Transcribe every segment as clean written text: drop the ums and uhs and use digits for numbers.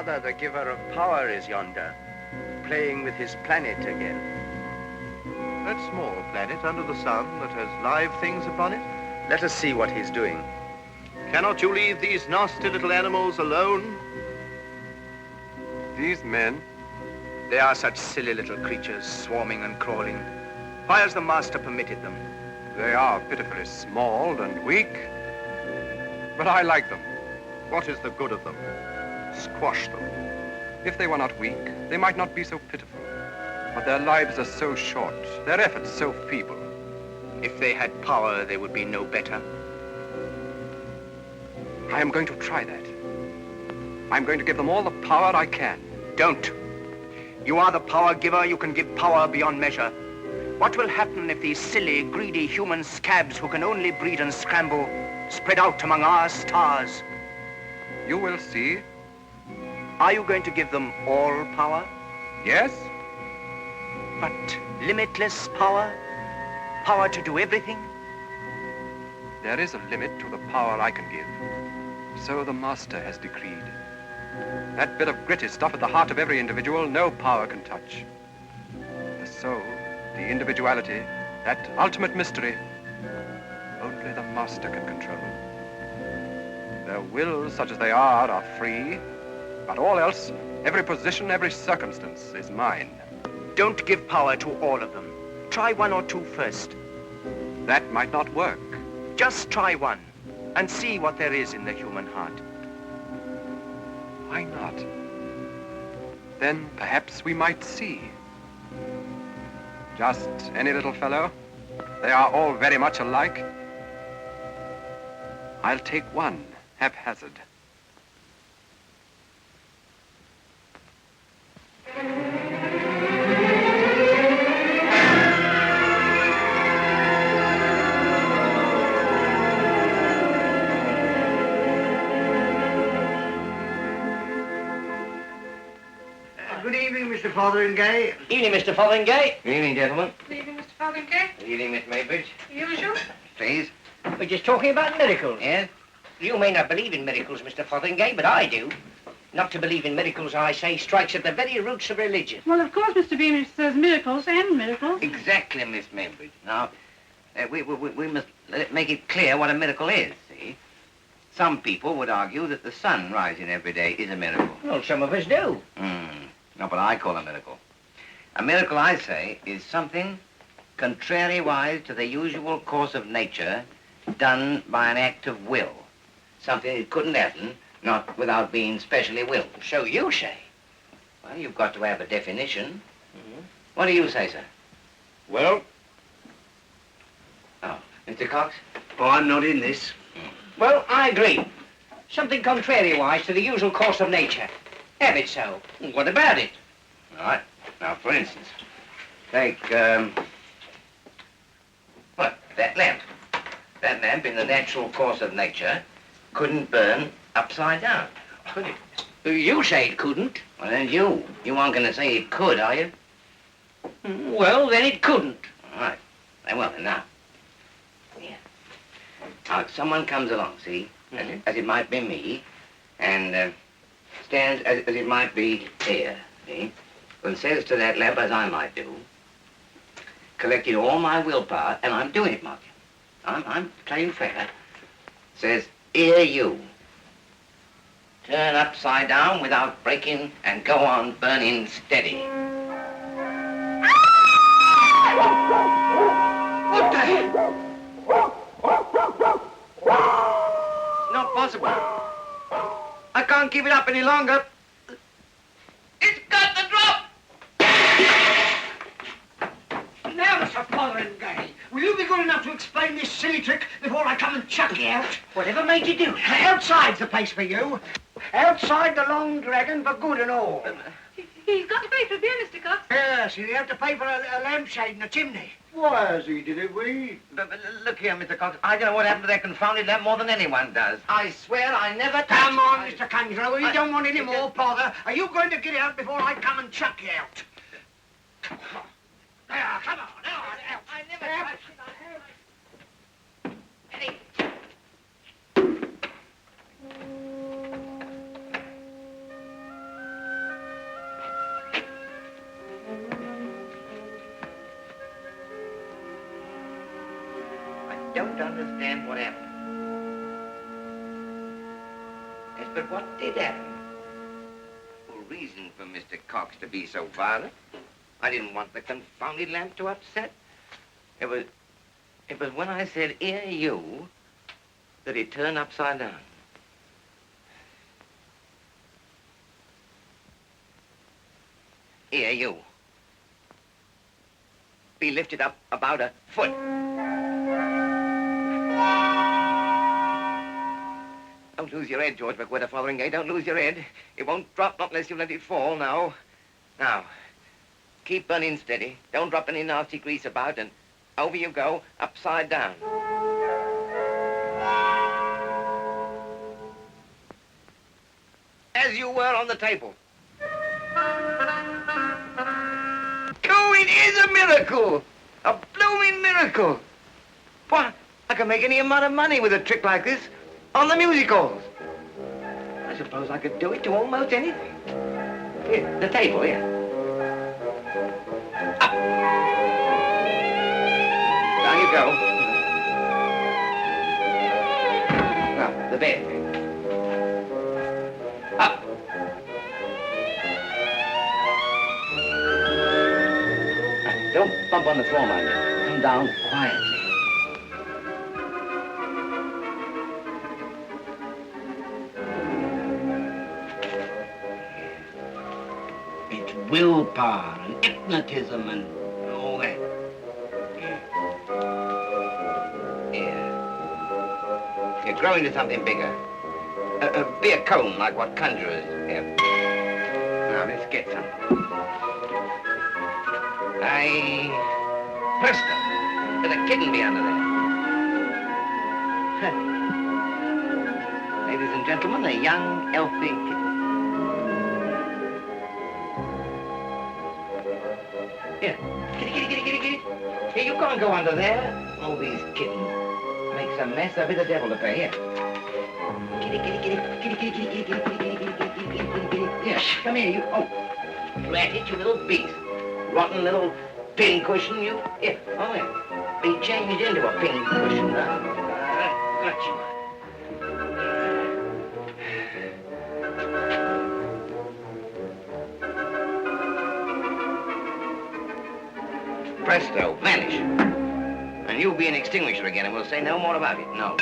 Father, the giver of power, is yonder, playing with his planet again. That small planet under the sun that has live things upon it? Let us see what he's doing. Cannot you leave these nasty little animals alone? These men? They are such silly little creatures, swarming and crawling. Why has the master permitted them? They are pitifully small and weak, but I like them. What is the good of them? Squash them. If they were not weak, they might not be so pitiful. But their lives are so short, their efforts so feeble. If they had power, they would be no better. I am going to try that. I'm going to give them all the power I can. Don't. You are the power giver. You can give power beyond measure. What will happen if these silly, greedy human scabs who can only breed and scramble spread out among our stars? You will see. Are you going to give them all power? Yes. But limitless power? Power to do everything? There is a limit to the power I can give. So the master has decreed. That bit of gritty stuff at the heart of every individual, no power can touch. The soul, the individuality, that ultimate mystery, only the master can control. Their wills, such as they are free, but all else, every position, every circumstance is mine. Don't give power to all of them. Try one or two first. That might not work. Just try one and see what there is in the human heart. Why not? Then perhaps we might see. Just any little fellow. They are all very much alike. I'll take one, haphazard. Good evening, Mr. Fotheringay. Evening, Mr. Fotheringay. Good evening, gentlemen. Good evening, Mr. Fotheringay. Good evening, Miss Maybridge. Usual. Please. We're just talking about miracles. Yes? You may not believe in miracles, Mr. Fotheringay, but I do. Not to believe in miracles, I say, strikes at the very roots of religion. Well, of course, Mr. Beamish, there's miracles and miracles. Exactly, Miss Maybridge. Now, we must make it clear what a miracle is, see? Some people would argue that the sun rising every day is a miracle. Well, some of us do. Not what I call a miracle. A miracle, I say, is something contrariwise to the usual course of nature done by an act of will. Something that couldn't happen, not without being specially willed. So you say. Well, you've got to have a definition. What do you say, sir? Well? Oh, Mr. Cox? Oh, I'm not in this. Well, I agree. Something contrariwise to the usual course of nature. Have it so. What about it? All right. Now, for instance, take, what, that lamp. That lamp, in the natural course of nature, couldn't burn upside down, could it? You say it couldn't. Well, then you aren't going to say it could, are you? Well, then it couldn't. All right. Well, then now. Yeah. Now, if someone comes along, see, as it might be me, and stands as it might be here, see, and says to that lamp, as I might do, collecting all my willpower, and I'm doing it, mark you. I'm playing fair. Says, here you. Turn upside down without breaking and go on burning steady. What the hell? Not possible. I can't keep it up any longer. It's got to drop! Now, Mr. Fotheringay, will you be good enough to explain this silly trick before I come and chuck you out? Whatever made you do it? Outside's the place for you. Outside the Long Dragon for good and all. He's got to pay for beer, Mr. Cox. Yes, you have to pay for a lampshade and a chimney. Why, as he did it, we... But look here, Mr. Cox, I don't know what happened to that confounded lamp more than anyone does. I swear I never touched it. Come on, Mr. Conjurer, we don't want any more bother. Are you going to get out before I come and chuck you out? There, come on, out. I never touched it. Eddie. don't understand what happened. Yes, but what did happen? No reason for Mr. Cox to be so violent. I didn't want the confounded lamp to upset. It was when I said, "Here, you," that it turned upside down. Here, you. Be lifted up about a foot. Don't lose your head, George McWhirter, Fotheringay. Don't lose your head. It won't drop, not unless you let it fall, now. Now, keep burning steady. Don't drop any nasty grease about, and over you go, upside down. As you were on the table. Oh, it is a miracle! A blooming miracle! Why, I can make any amount of money with a trick like this on the music halls. I suppose I could do it to almost anything. Here, the table, here. Up. Down you go. Now, the bed. Up. Don't bump on the floor, my dear. Come down quietly. It's willpower and hypnotism and all that. Yeah. You're growing to something bigger. Be a cone like what conjurers. Yeah. Now, let's get some. Presto! There's a kitten be under there. Ladies and gentlemen, a young, healthy kitten. Here, kitty. Here, you can't go under there. All these kittens makes a mess. There'll be the devil to pay. Here. Kitty. Here, come here, you. Oh, rat it, you little beast. Rotten little pincushion, you. Here, oh, yeah. Be changed into a pincushion now. Got you. Presto, vanish. And you'll be an extinguisher again, and we'll say no more about it. No.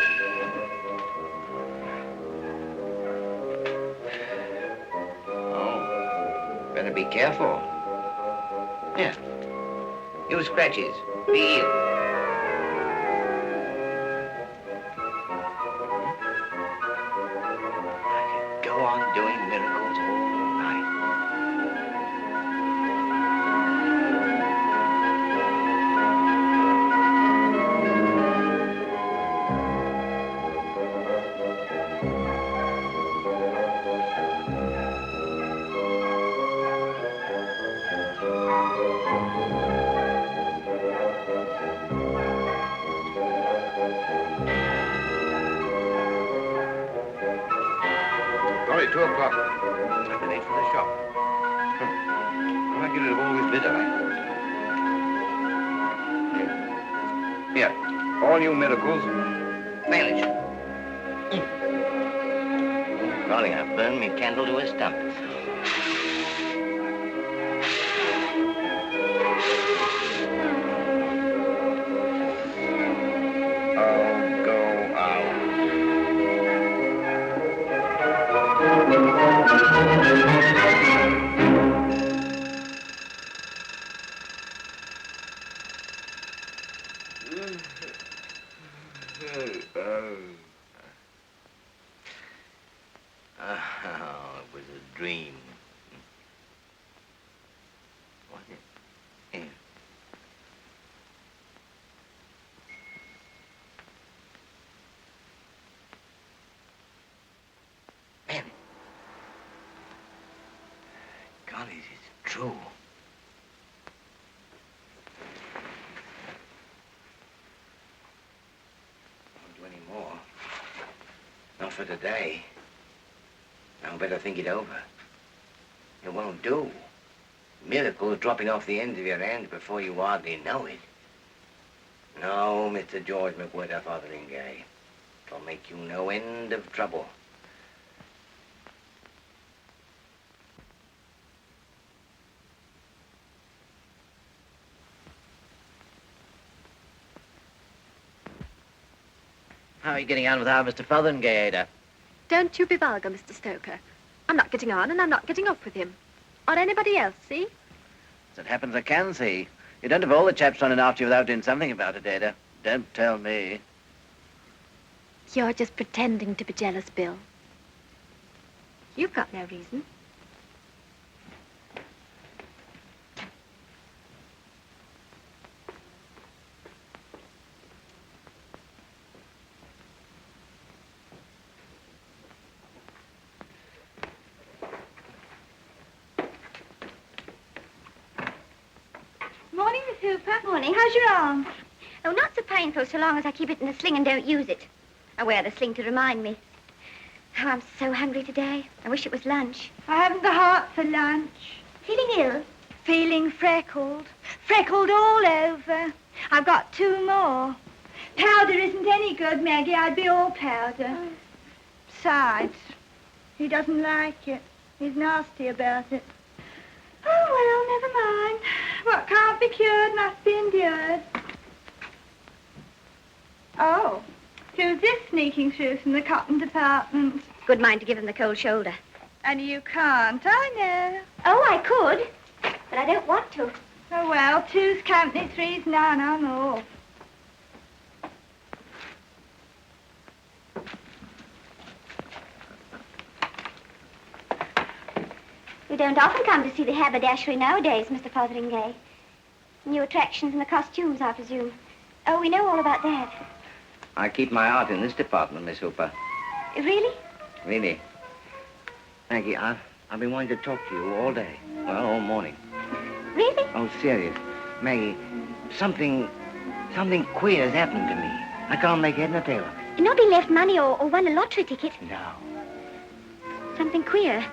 Oh, better be careful. Yeah. You scratches. Be healed. I could go on doing miracles all night. Sorry, 2 o'clock. I've been late for the shop. How I get rid of all this litter, Here, all you miracles, vanish. Darling, I've burned me candle to a stump. Oh, go out. Oh, it was a dream. Was it? Yeah. Man. Golly, it's true. Won't do any more. Not for today. Now, better think it over. It won't do. Miracles dropping off the ends of your hands before you hardly know it. No, Mr. George McWhirter, Fotheringay. It'll make you no end of trouble. How are you getting on with our Mr. Fotheringay, Ada? Don't you be vulgar, Mr. Stoker. I'm not getting on and I'm not getting off with him. Or anybody else, see? As it happens, I can see. You don't have all the chaps running after you without doing something about it, Ada. Don't tell me. You're just pretending to be jealous, Bill. You've got no reason. Morning, Miss Hooper. Morning. How's your arm? Oh, not so painful so long as I keep it in a sling and don't use it. I wear the sling to remind me. Oh, I'm so hungry today. I wish it was lunch. I haven't the heart for lunch. Feeling ill? Feeling freckled. Freckled all over. I've got 2 more. Powder isn't any good, Maggie. I'd be all powder. Besides, he doesn't like it. He's nasty about it. Oh, well, never mind. What can't be cured must be endured. Oh, who's this sneaking through from the cotton department? Good mind to give him the cold shoulder. And you can't, I know. Oh, I could, but I don't want to. Oh, well, 2's company, 3's none. I'm off. We don't often come to see the haberdashery nowadays, Mr. Fotheringay. New attractions in the costumes, I presume. Oh, we know all about that. I keep my art in this department, Miss Hooper. Really? Really. Maggie, I've been wanting to talk to you all day. Well, all morning. Really? Oh, serious. Maggie, something queer has happened to me. I can't make head nor tail of it. Nobody left money or won a lottery ticket. No. Something queer.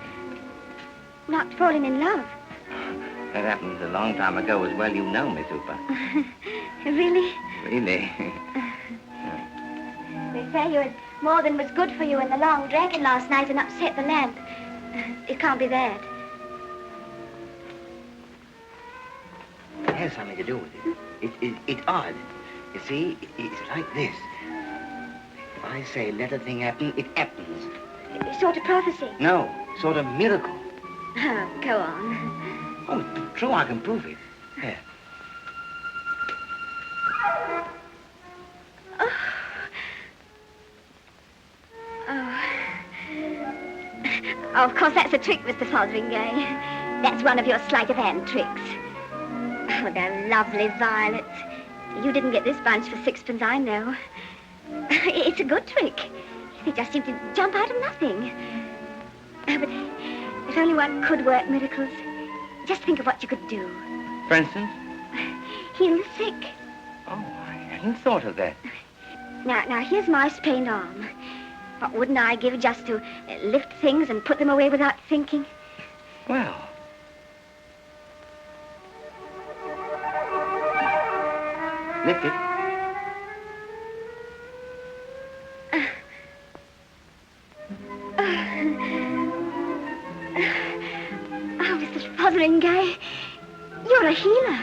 Not falling in love. That happened a long time ago as well you know, Miss Hooper. Really? Really? They say you had more than was good for you in the long drinking last night and upset the lamp. It can't be that. It has something to do with it. It's odd. You see, it's like this. If I say let a thing happen, it happens. Sort of prophecy. No, sort of miracle. Oh, go on. Oh, it's true, I can prove it. Here. Oh, of course, that's a trick, Mr. Fotheringay. That's one of your sleight of hand tricks. Oh, they're lovely violets. You didn't get this bunch for 6pence, I know. It's a good trick. They just seem to jump out of nothing. Oh, but if only one could work miracles. Just think of what you could do. For instance? Heal the sick. Oh, I hadn't thought of that. Now, here's my sprained arm. What wouldn't I give just to lift things and put them away without thinking? Well. Lift it. Oh, Mr. Fotheringay, you're a healer.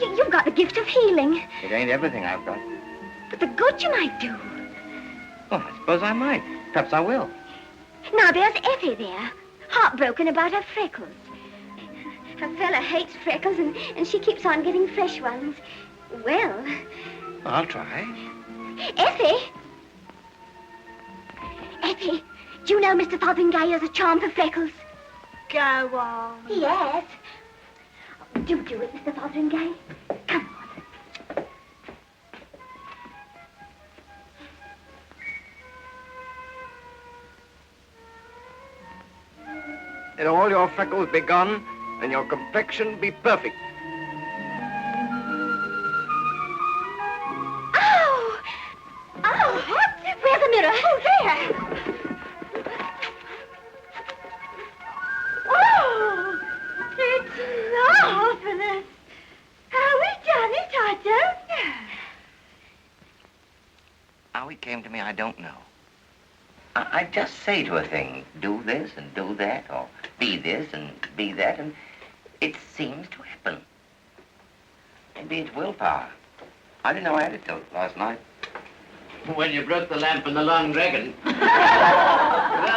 You've got the gift of healing. It ain't everything I've got. But the good you might do. Oh, I suppose I might. Perhaps I will. Now, there's Effie there, heartbroken about her freckles. Her fella hates freckles, and she keeps on getting fresh ones. Well... I'll try. Effie! Effie, do you know Mr. Fotheringay has a charm for freckles? Go on. Yes. Do it, Mr. Fotheringay. Come on. Let all your freckles be gone, and your complexion be perfect. Oh! Oh, what? Where's the mirror? Oh, there. Oh, it's marvelous. How we done it, I don't know. came to me, I don't know. I just say to a thing, do this and do that, or be this and be that, and it seems to happen. Maybe it's willpower. I didn't know I had it till last night. When you broke the lamp in the Long Dragon. Without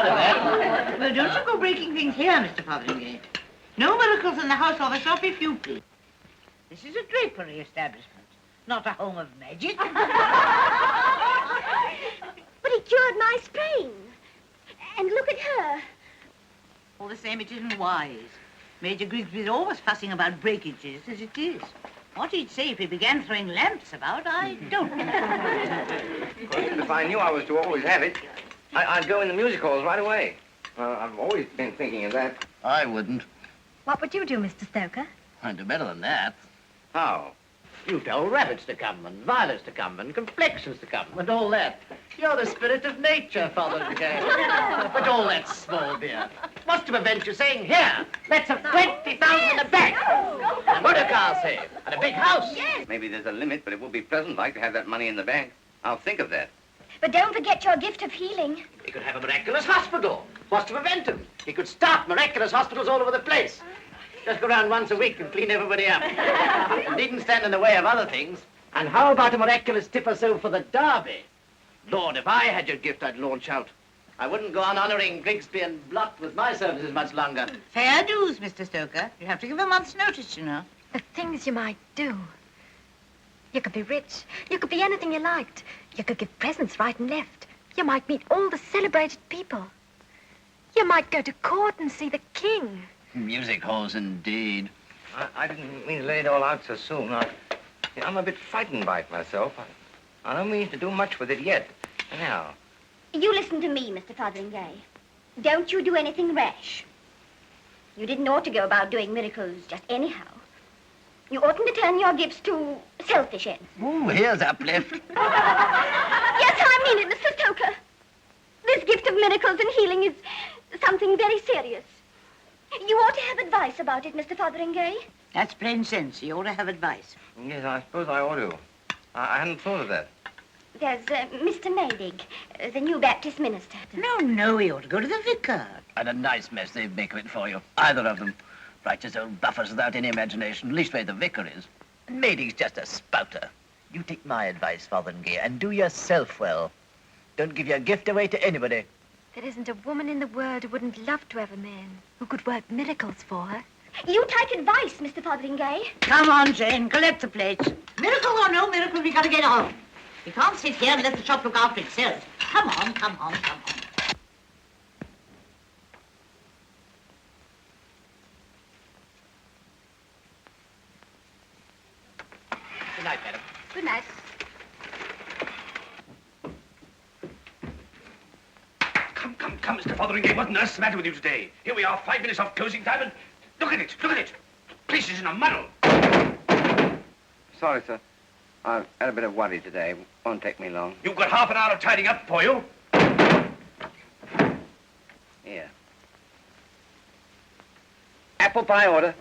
that. Well, don't you go breaking things here, Mr. Fotheringay. No miracles in the house of a shop, if you please. This is a drapery establishment, not a home of magic. But he cured my sprain. And look at her. All the same, it isn't wise. Major Grigsby's always fussing about breakages as it is. What he'd say if he began throwing lamps about, I don't know. Of course, if I knew I was to always have it, I'd go in the music halls right away. I've always been thinking of that. I wouldn't. What would you do, Mr. Stoker? I'd do better than that. How? You told rabbits to come, and violets to come, and complexions to come, and all that. You're the spirit of nature, Fotheringay. But all that small beer. What's to prevent you saying, here, let's have 20,000 in the bank, a motor car save, and a big house. Yes. Maybe there's a limit, but it would be pleasant like to have that money in the bank. I'll think of that. But don't forget your gift of healing. He could have a miraculous hospital. What's to prevent him? He could start miraculous hospitals all over the place. Just go around once a week and clean everybody up. And needn't stand in the way of other things. And how about a miraculous tip or so for the Derby? Lord, if I had your gift, I'd launch out. I wouldn't go on honouring Grigsby and Blott with my services much longer. Fair dues, Mr. Stoker. You have to give a month's notice, you know. The things you might do. You could be rich. You could be anything you liked. You could give presents right and left. You might meet all the celebrated people. You might go to court and see the king. Music halls, indeed. I didn't mean to lay it all out so soon. I'm a bit frightened by it myself. I don't mean to do much with it yet. Now. You listen to me, Mr. Fotheringay. Don't you do anything rash. You didn't ought to go about doing miracles just anyhow. You oughtn't to turn your gifts to selfish ends. Ooh, here's uplift. Yes, I mean it, Mr. Stoker. This gift of miracles and healing is something very serious. You ought to have advice about it, Mr. Fotheringay. That's plain sense. You ought to have advice. Yes, I suppose I ought to. I hadn't thought of that. There's Mr. Maydig, the new Baptist minister. No, he ought to go to the vicar. And a nice mess they'd make of it for you, either of them. Righteous old buffers without any imagination, leastway the vicar is. And Maiding's just a spouter. You take my advice, Fotheringay, and do yourself well. Don't give your gift away to anybody. There isn't a woman in the world who wouldn't love to have a man who could work miracles for her. You take advice, Mr. Fotheringay. Come on, Jane, collect the plates. Miracle or no miracle, we gotta get on. We can't sit here and let the shop look after itself. Come on. Good night, madam. Good night. Come, Mr. Fotheringay. What on earth's the matter with you today? Here we are, 5 minutes off closing time, and look at it. The place is in a muddle. Sorry, sir. I've had a bit of worry today. Won't take me long. You've got half an hour of tidying up for you. Here. Apple pie order.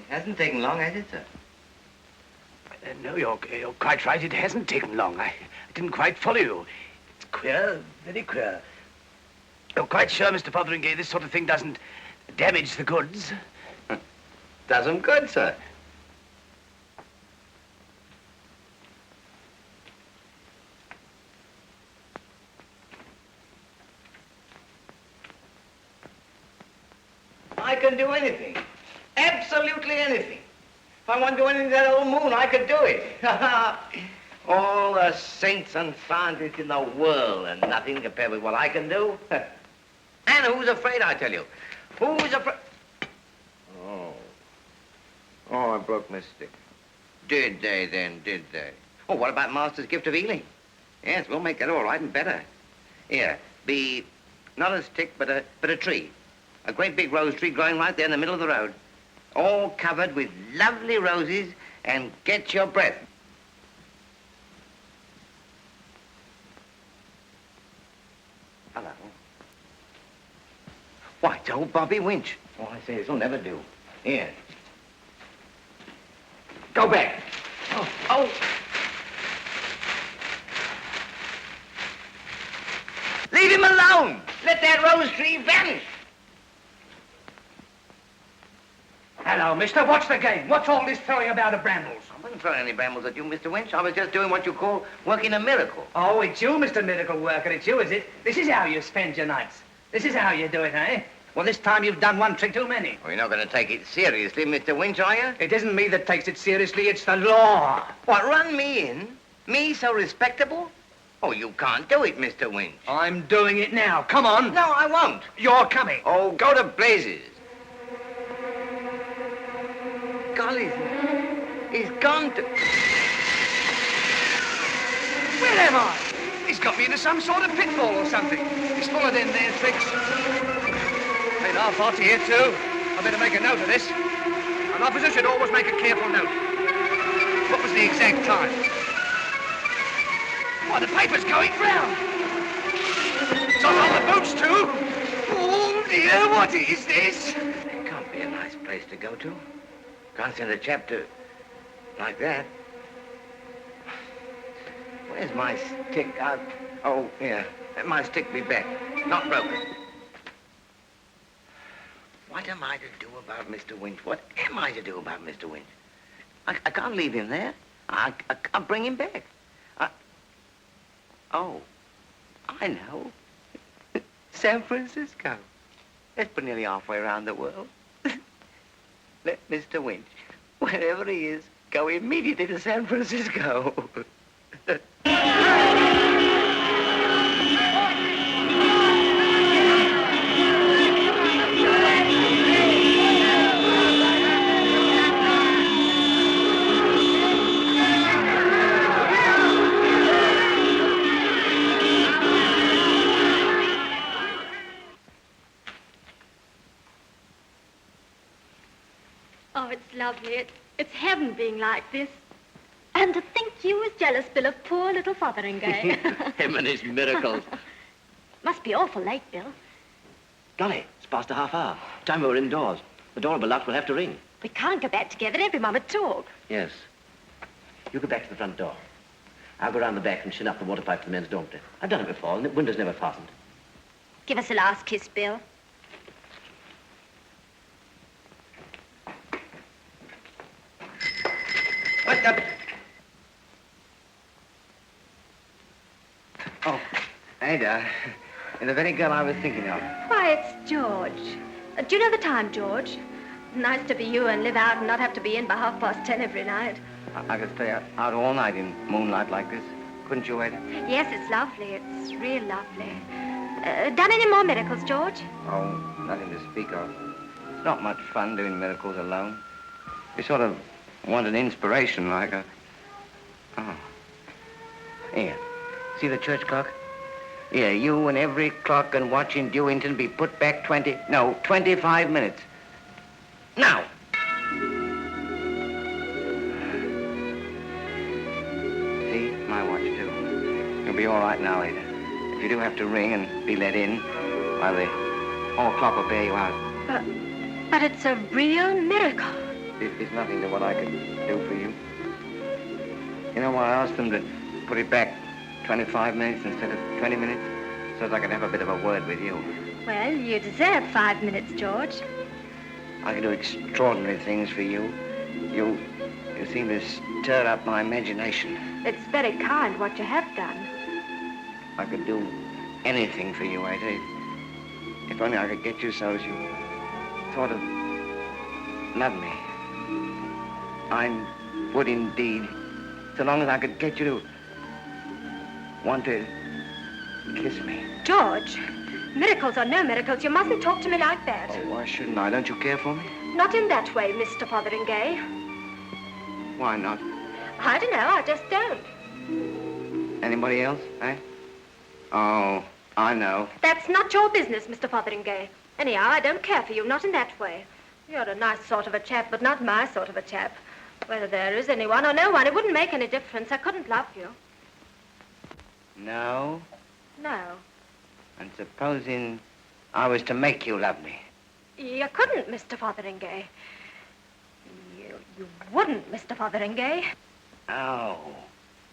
Hasn't taken long, has it, sir? No, you're quite right. It hasn't taken long. I didn't quite follow you. It's queer, very queer. You're quite sure, Mr. Fotheringay, this sort of thing doesn't damage the goods? Does 'em good, sir. I can do anything. Absolutely anything. If I want to do anything to that old moon, I could do it. All the saints and scientists in the world and nothing compared with what I can do. And who's afraid, I tell you? Who's afraid? Oh, I broke my stick. Did they then, did they? Oh, what about Master's gift of healing? Yes, we'll make that all right and better. Here, be not a stick, but a tree. A great big rose tree growing right there in the middle of the road. All covered with lovely roses, and get your breath. Hello. Why, it's old Bobby Winch. Oh, I say, this'll never do. Here. Go back. Oh. Leave him alone. Let that rose tree vanish. Hello, mister. What's the game? What's all this throwing about of brambles? I wasn't throwing any brambles at you, Mr. Winch. I was just doing what you call working a miracle. Oh, it's you, Mr. Miracle Worker. It's you, is it? This is how you spend your nights. This is how you do it, eh? Well, this time you've done one trick too many. Well, you're not going to take it seriously, Mr. Winch, are you? It isn't me that takes it seriously, it's the law. What, run me in? Me so respectable? Oh, you can't do it, Mr. Winch. I'm doing it now. Come on. No, I won't. You're coming. Oh, go to blazes. Golly, he's gone to... Where am I? He's got me into some sort of pitfall or something. He's full of them there tricks. Paid half odds here, too. I better make a note of this. An officer should always make a careful note. What was the exact time? Why, the paper's going round. It's on the boots, too. Oh, dear, what is this? It can't be a nice place to go to. Can't send a chap to... like that. Where's my stick? Oh, here. Let my stick be back. Not broken. What am I to do about Mr. Winch? What am I to do about Mr. Winch? I can't leave him there. I can't bring him back. Oh, I know. San Francisco. That's pretty nearly halfway around the world. Let Mr. Winch, wherever he is, go immediately to San Francisco. Oh, it's lovely. It's heaven being like this. And to think you was jealous, Bill, of poor little Fotheringay. Him and his miracles. Must be awful late, Bill. Golly, it's past a half hour. Time we were indoors. The door will be locked. We'll have to ring. We can't go back together. Every moment talk. Yes. You go back to the front door. I'll go round the back and shin up the water pipe to the men's dormitory. I've done it before, and the window's never fastened. Give us a last kiss, Bill. What's up? Oh, Ada, you're the very girl I was thinking of. Why, it's George. Do you know the time, George? Nice to be you and live out and not have to be in by 10:30 every night. I could stay out all night in moonlight like this. Couldn't you, Ada? Yes, it's lovely. It's real lovely. Done any more miracles, George? Oh, nothing to speak of. It's not much fun doing miracles alone. You sort of want an inspiration, like a... Oh. Here. See the church clock? Yeah, you and every clock and watch in Dewington be put back 25 minutes. Now! See? My watch, too. You'll be all right now, Ada. If you do have to ring and be let in, why, the hall clock will bear you out. But it's a real miracle. It's nothing to what I could do for you. You know why I asked them to put it back 25 minutes instead of 20 minutes? So that I could have a bit of a word with you. Well, you deserve 5 minutes, George. I can do extraordinary things for you. You seem to stir up my imagination. It's very kind what you have done. I could do anything for you, Ada. If only I could get you so as you sort of love me. I would indeed, so long as I could get you to want to kiss me. George, miracles or no miracles, you mustn't talk to me like that. Oh, why shouldn't I? Don't you care for me? Not in that way, Mr. Fotheringay. Why not? I don't know, I just don't. Anybody else, eh? Oh, I know. That's not your business, Mr. Fotheringay. Anyhow, I don't care for you, not in that way. You're a nice sort of a chap, but not my sort of a chap. Whether there is anyone or no one, it wouldn't make any difference. I couldn't love you. No? No. And supposing I was to make you love me? You couldn't, Mr. Fotheringay. You wouldn't, Mr. Fotheringay. Oh.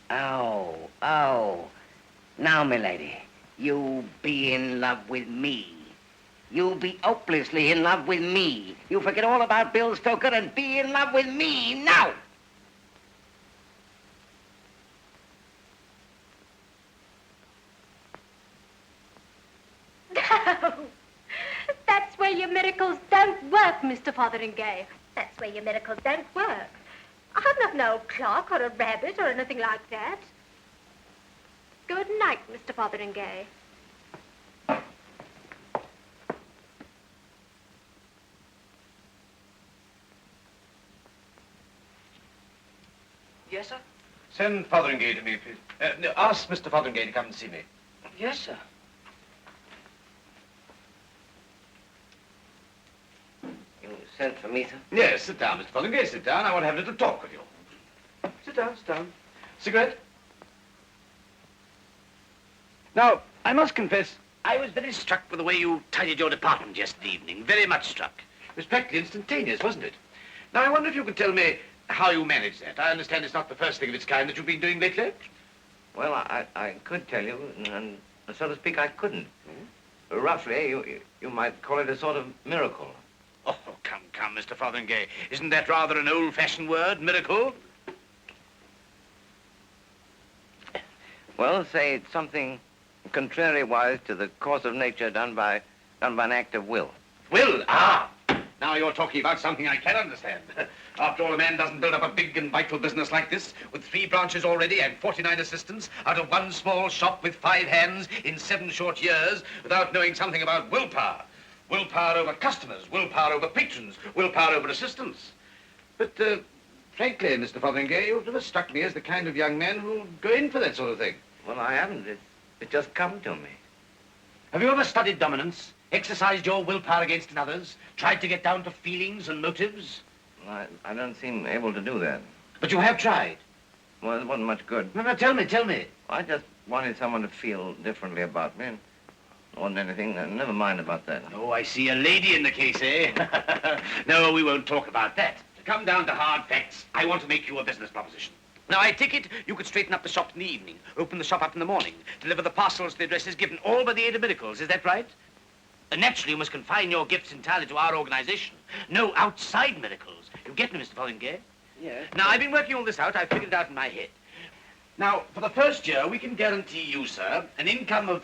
Oh. Oh. Now, milady, you be in love with me. You be hopelessly in love with me. You forget all about Bill Stoker and be in love with me now. No. That's where your miracles don't work, Mr. Fotheringay. That's where your miracles don't work. I'm not no clock or a rabbit or anything like that. Good night, Mr. Fotheringay. Yes, sir? Send Fotheringay to me, please. No, ask Mr. Fotheringay to come and see me. Yes, sir. You sent for me, sir? Yes, sit down, Mr. Fotheringay. Sit down. I want to have a little talk with you. Sit down, sit down. Cigarette? Now, I must confess, I was very struck with the way you tidied your department yesterday evening. Very much struck. It was practically instantaneous, wasn't it? Now, I wonder if you could tell me how you managed that. I understand it's not the first thing of its kind that you've been doing lately. Well, I could tell you, and so to speak, I couldn't. Roughly, you might call it a sort of miracle. Oh, come, Mr. Fotheringay. Isn't that rather an old-fashioned word, miracle? Well, say it's something contrariwise to the course of nature done by an act of will. Will? Ah! Now you're talking about something I can understand. After all, a man doesn't build up a big and vital business like this with 3 branches already and 49 assistants out of 1 small shop with 5 hands in 7 short years without knowing something about willpower. Willpower over customers, willpower over patrons, willpower over assistants. But, frankly, Mr. Fotheringay, you've never struck me as the kind of young man who'll go in for that sort of thing. Well, I haven't. It just come to me. Have you ever studied dominance, exercised your willpower against others, tried to get down to feelings and motives? I don't seem able to do that. But you have tried. Well, it wasn't much good. No, tell me. I just wanted someone to feel differently about me. More than anything, never mind about that. Oh, I see a lady in the case, eh? No, we won't talk about that. To come down to hard facts, I want to make you a business proposition. Now, I take it you could straighten up the shop in the evening, open the shop up in the morning, deliver the parcels to the addresses given, all by the aid of miracles. Is that right? And naturally, you must confine your gifts entirely to our organization. No outside miracles. You get me, Mr. Fotheringay? Yes. Now, I've been working all this out. I've figured it out in my head. Now, for the first year, we can guarantee you, sir, an income of,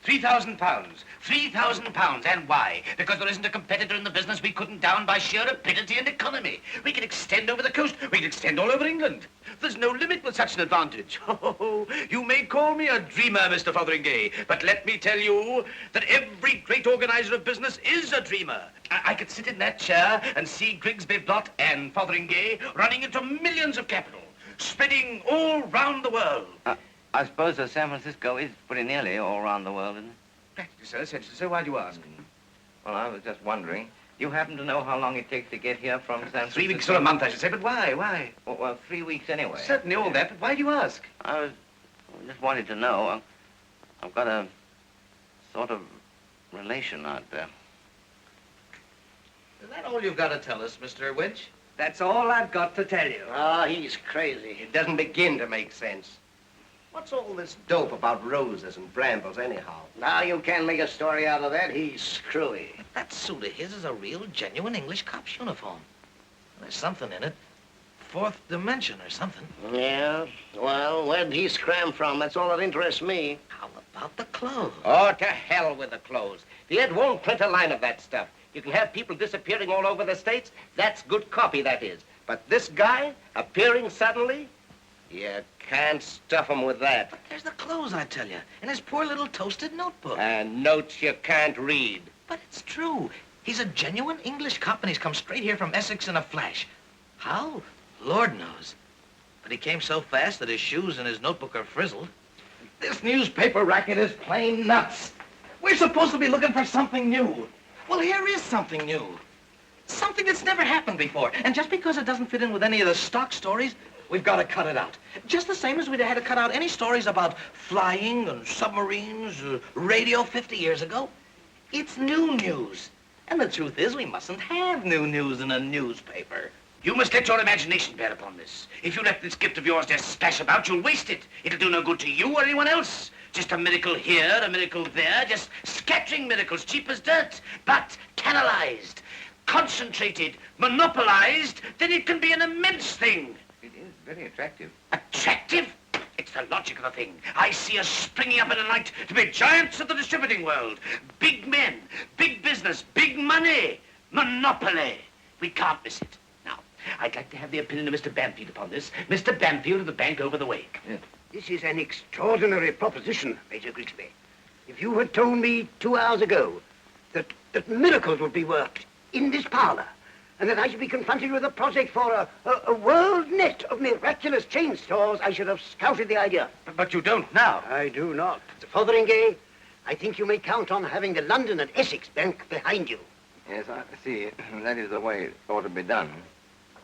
£3,000. £3,000. And why? Because there isn't a competitor in the business we couldn't down by sheer rapidity and economy. We can extend over the coast. We can extend all over England. There's no limit with such an advantage. Oh, you may call me a dreamer, Mr. Fotheringay, but let me tell you that every great organizer of business is a dreamer. I could sit in that chair and see Grigsby Blott and Fotheringay running into millions of capital, spreading all round the world. I suppose San Francisco is pretty nearly all around the world, isn't it? Practically, sir, essentially, sir. Why do you ask? Well, I was just wondering. Do you happen to know how long it takes to get here from San Francisco? 3 weeks or a month, I should say. But why? Well, 3 weeks anyway. Certainly all that, but why do you ask? I just wanted to know. I've got a sort of relation out there. Is that all you've got to tell us, Mr. Winch? That's all I've got to tell you. Ah, he's crazy. It doesn't begin to make sense. What's all this dope about roses and brambles, anyhow? Now you can't make a story out of that. He's screwy. That suit of his is a real, genuine English cop's uniform. There's something in it. 4th dimension or something. Yeah? Well, where'd he scram from? That's all that interests me. How about the clothes? Oh, to hell with the clothes. The Ed won't print a line of that stuff. You can have people disappearing all over the States. That's good copy, that is. But this guy appearing suddenly? You can't stuff him with that. But there's the clothes, I tell you, and his poor little toasted notebook. And notes you can't read. But it's true. He's a genuine English cop, and he's come straight here from Essex in a flash. How? Lord knows. But he came so fast that his shoes and his notebook are frizzled. This newspaper racket is plain nuts. We're supposed to be looking for something new. Well, here is something new. Something that's never happened before. And just because it doesn't fit in with any of the stock stories, we've got to cut it out. Just the same as we'd had to cut out any stories about flying and submarines, radio 50 years ago. It's new news. And the truth is, we mustn't have new news in a newspaper. You must let your imagination bear upon this. If you let this gift of yours just splash about, you'll waste it. It'll do no good to you or anyone else. Just a miracle here, a miracle there, just scattering miracles, cheap as dirt. But canalized, concentrated, monopolized, then it can be an immense thing. It is very attractive. Attractive? It's the logic of the thing. I see us springing up in the night to be giants of the distributing world. Big men, big business, big money, monopoly. We can't miss it. Now, I'd like to have the opinion of Mr. Bamfield upon this. Mr. Bamfield of the bank over the way. Yes. This is an extraordinary proposition, Major Grigsby. If you had told me 2 hours ago that miracles would be worked in this parlor, and that I should be confronted with a project for a world net of miraculous chain stores, I should have scouted the idea. But you don't now. I do not. Mr. Fotheringay, I think you may count on having the London and Essex Bank behind you. Yes, I see. That is the way it ought to be done.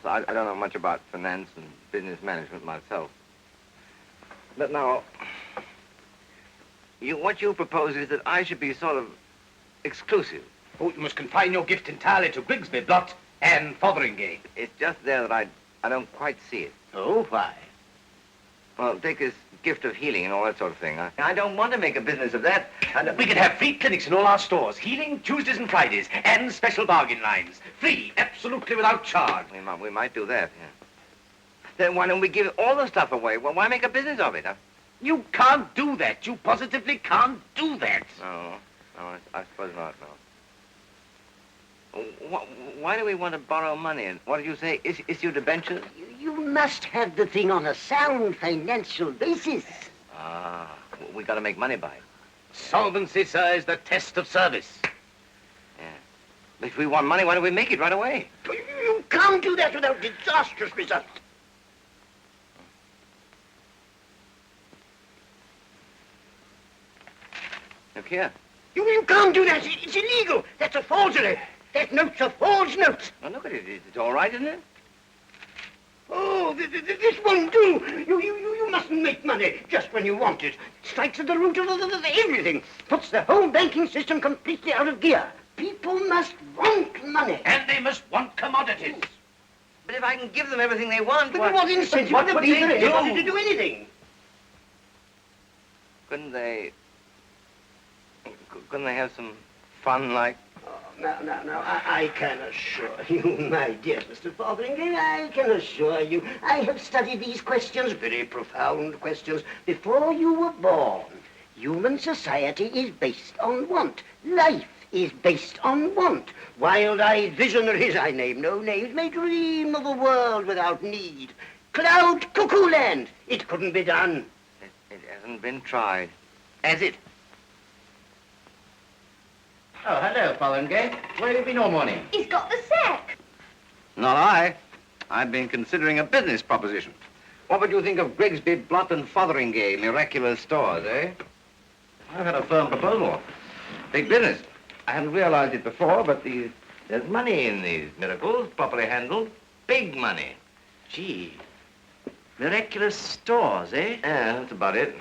So I don't know much about finance and business management myself. But now, what you propose is that I should be sort of exclusive. Oh, you must confine your gift entirely to Grigsby, Blott, and Fotheringay. It's just there that I don't quite see it. Oh, why? Well, take this gift of healing and all that sort of thing. I don't want to make a business of that. We could have free clinics in all our stores, healing Tuesdays and Fridays, and special bargain lines. Free, absolutely without charge. We might do that, yeah. Then why don't we give all the stuff away? Well, why make a business of it, huh? You can't do that. You positively can't do that. No, I suppose not, no. Why do we want to borrow money? And what did you say? Issue debentures? You must have the thing on a sound financial basis. Ah, we got to make money by it. Solvency, sir, is the test of service. Yeah. But if we want money, why don't we make it right away? You can't do that without disastrous results. Look here. You can't do that. It's illegal. That's a forgery. That note's a forged note. Well, look at it. It's all right, isn't it? Oh, this won't do. You mustn't make money just when you want it. Strikes at the root of everything. Puts the whole banking system completely out of gear. People must want money. And they must want commodities. But if I can give them everything they want, But what incentive would there be for anybody to do anything? Couldn't they have some fun, like? Now, I can assure you, my dear Mr. Fotheringay, I can assure you, I have studied these questions, very profound questions, before you were born. Human society is based on want. Life is based on want. Wild-eyed visionaries, I name no names, may dream of a world without need. Cloud cuckoo land, it couldn't be done. It hasn't been tried, has it? Oh, hello, Fotheringay. Where have you been all morning? He's got the sack. Not I. I've been considering a business proposition. What would you think of Grigsby, Blott, and Fotheringay, miraculous stores, eh? I've had a firm proposal. Big business. I hadn't realized it before, but there's money in these miracles, properly handled. Big money. Gee, miraculous stores, eh? Yeah, that's about it.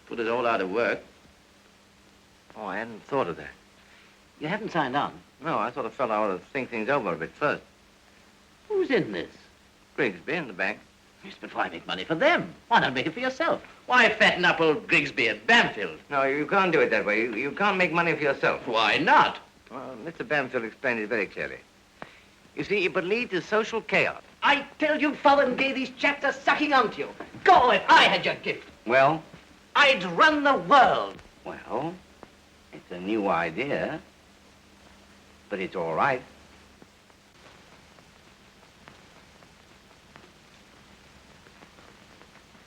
Put us all out of work. Oh, I hadn't thought of that. You haven't signed on. No, I thought a fellow ought to think things over a bit first. Who's in this? Grigsby in the bank. Yes, but why make money for them? Why not make it for yourself? Why fatten up old Grigsby and Bamfield? No, you can't do it that way. You can't make money for yourself. Why not? Well, Mr. Bamfield explained it very clearly. You see, it would lead to social chaos. I tell you, Fotheringay, these chaps are sucking onto you. Go, if I had your gift. Well? I'd run the world. Well, it's a new idea, but it's all right.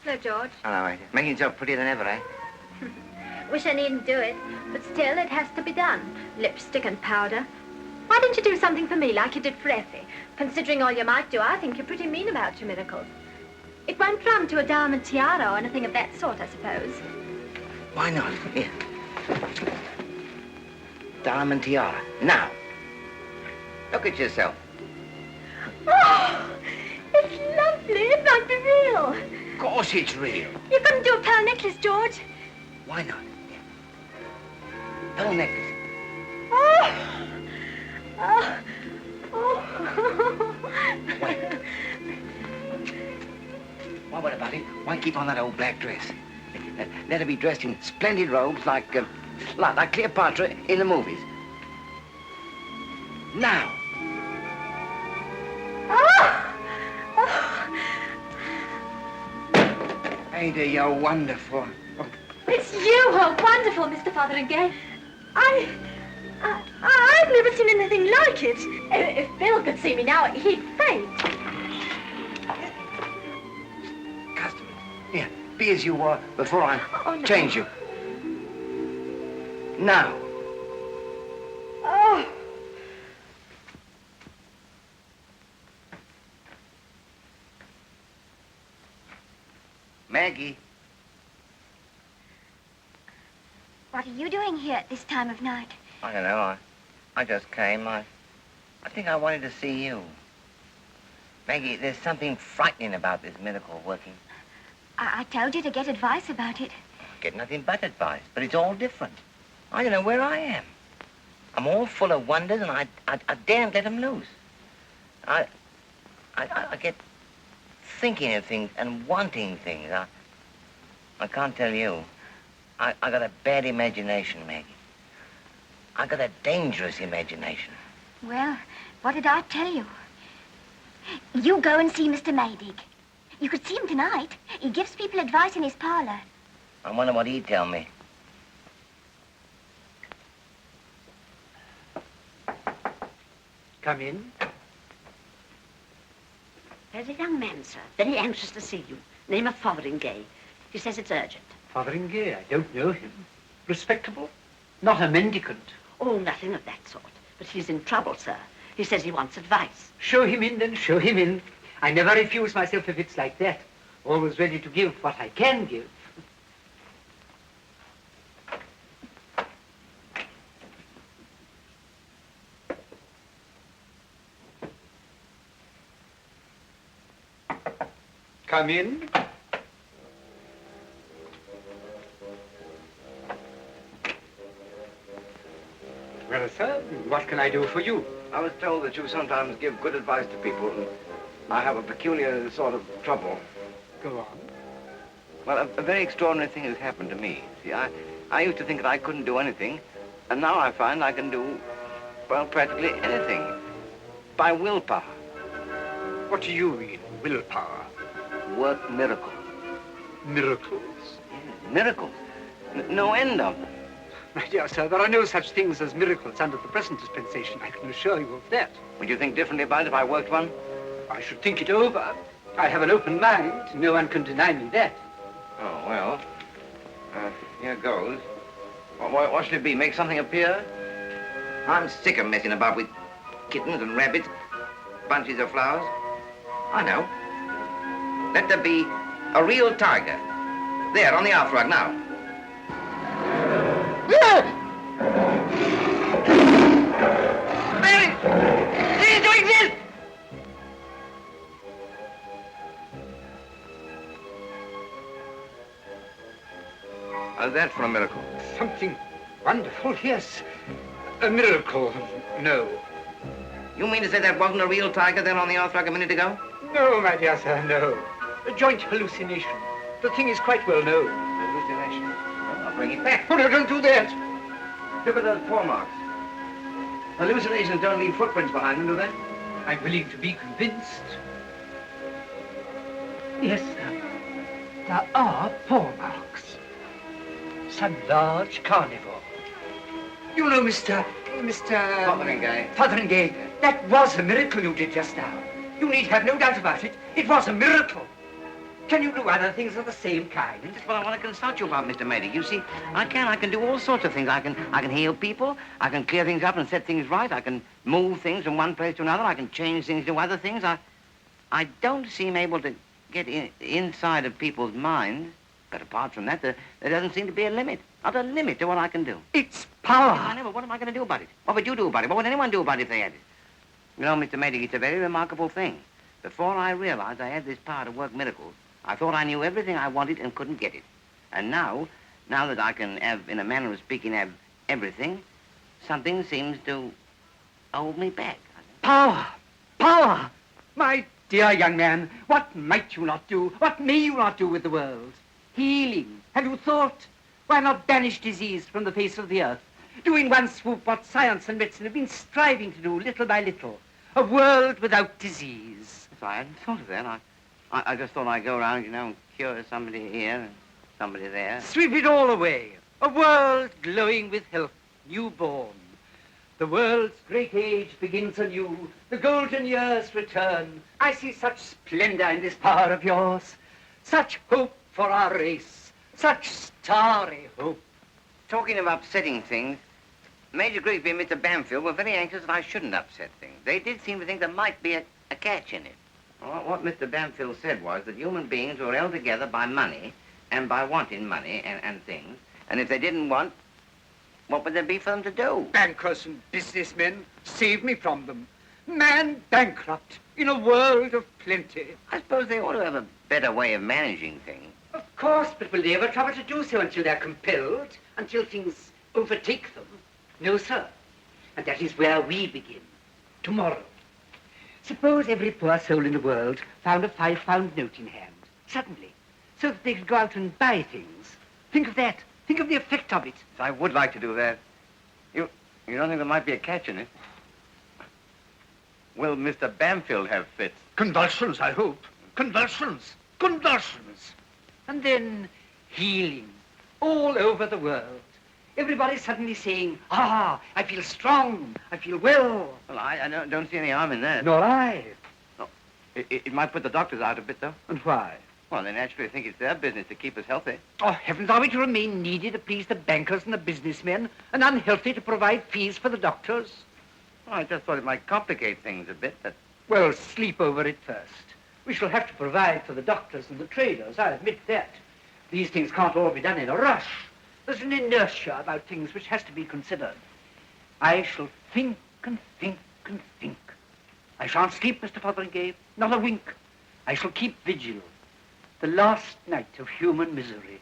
Hello, George. Hello, making yourself prettier than ever, eh? Wish I needn't do it, but still, it has to be done. Lipstick and powder. Why don't you do something for me like you did for Effie? Considering all you might do, I think you're pretty mean about your miracles. It won't run to a diamond tiara or anything of that sort, I suppose. Why not? Here. Diamond tiara. Now, look at yourself. Oh, it's lovely. It might be real. Of course it's real. You couldn't do a pearl necklace, George. Why not? Here. Pearl necklace. Oh. Oh. Oh. Wait. Well, what about it? Why keep on that old black dress? Let her be dressed in splendid robes like Cleopatra in the movies. Now. Oh. Oh. Ada, you're wonderful. Oh. It's you who are wonderful, Mr. Fotheringay. I've never seen anything like it. If Bill could see me now, he'd faint. Customers, here, be as you were before I change you. Now. Oh. Maggie. What are you doing here at this time of night? I don't know. I just came. I think I wanted to see you. Maggie, there's something frightening about this miracle working. I told you to get advice about it. Get nothing but advice, but it's all different. I don't know where I am. I'm all full of wonders, and I daren't let them loose. I get thinking of things and wanting things. I can't tell you. I got a bad imagination, Maggie. I got a dangerous imagination. Well, what did I tell you? You go and see Mr. Maydig. You could see him tonight. He gives people advice in his parlor. I wonder what he'd tell me. Come in. There's a young man, sir, very anxious to see you. Name of Fotheringay. He says it's urgent. Fotheringay, I don't know him. Respectable? Not a mendicant. Oh, nothing of that sort. But he's in trouble, sir. He says he wants advice. Show him in, then, show him in. I never refuse myself if it's like that. Always ready to give what I can give. Come in. Well, sir, what can I do for you? I was told that you sometimes give good advice to people, and I have a peculiar sort of trouble. Go on. Well, a very extraordinary thing has happened to me. See, I used to think that I couldn't do anything, and now I find I can do, well, practically anything. By willpower. What do you mean, willpower? Work miracles. Miracles? Yes, miracles. No end of them. My dear sir, there are no such things as miracles under the present dispensation. I can assure you of that. Would you think differently about it if I worked one? I should think it over. I have an open mind. No one can deny me that. Oh, well, here goes. What should it be? Make something appear? I'm sick of messing about with kittens and rabbits, bunches of flowers. I know. Let there be a real tiger. There, on the hearthrug now. Mary! Cease to exist! How's that for a miracle? Something wonderful, yes. A miracle, no. You mean to say that wasn't a real tiger there on the hearthrug a minute ago? No, my dear sir, no. A joint hallucination. The thing is quite well known. Hallucination? Well, I'll bring it back. Oh, no, don't do that. Look at those paw marks. Hallucinations don't leave footprints behind them, do they? I'm willing to be convinced. Yes, sir. There are paw marks. Some large carnivore. You know, Mr. Fotheringay. Fotheringay, that was a miracle you did just now. You need have no doubt about it. It was a miracle. Can you do other things of the same kind? That's what I want to consult you about, Mr. Maydig. You see, I can do all sorts of things. I can heal people. I can clear things up and set things right. I can move things from one place to another. I can change things to other things. I don't seem able to get inside of people's minds. But apart from that, there doesn't seem to be a limit. Not a limit to what I can do. It's power. I know, but what am I going to do about it? What would you do about it? What would anyone do about it if they had it? You know, Mr. Maydig, it's a very remarkable thing. Before I realized I had this power to work miracles, I thought I knew everything I wanted and couldn't get it. And now that I can have, in a manner of speaking, have everything, something seems to hold me back. Power! Power! My dear young man, what might you not do? What may you not do with the world? Healing. Have you thought? Why not banish disease from the face of the earth? Do in one swoop what science and medicine have been striving to do little by little. A world without disease. So I hadn't thought of that. I just thought I'd go around, you know, and cure somebody here and somebody there. Sweep it all away. A world glowing with health, newborn. The world's great age begins anew. The golden years return. I see such splendor in this power of yours. Such hope for our race. Such starry hope. Talking of upsetting things, Major Grigsby and Mr. Bamfield were very anxious that I shouldn't upset things. They did seem to think there might be a catch in it. Well, what Mr. Bamfield said was that human beings were held together by money and by wanting money and things. And if they didn't want, what would there be for them to do? Bankers and businessmen, save me from them. Man bankrupt in a world of plenty. I suppose they ought to have a better way of managing things. Of course, but will they ever trouble to do so until they're compelled, until things overtake them? No, sir. And that is where we begin. Tomorrow. Suppose every poor soul in the world found a £5 note in hand, suddenly, so that they could go out and buy things. Think of that. Think of the effect of it. I would like to do that. You don't think there might be a catch in it? Will Mr. Bamfield have fits? Convulsions, I hope. Convulsions. Convulsions. And then healing all over the world. Everybody suddenly saying, I feel strong, I feel well. Well, I don't see any harm in that. Nor I. No. It might put the doctors out a bit, though. And why? Well, they naturally think it's their business to keep us healthy. Oh, heavens, are we to remain needy to please the bankers and the businessmen, and unhealthy to provide fees for the doctors? Well, I just thought it might complicate things a bit, but... Well, sleep over it first. We shall have to provide for the doctors and the traders, I admit that. These things can't all be done in a rush. There's an inertia about things which has to be considered. I shall think and think and think. I shan't sleep, Mr. Fotheringay, not a wink. I shall keep vigil. The last night of human misery.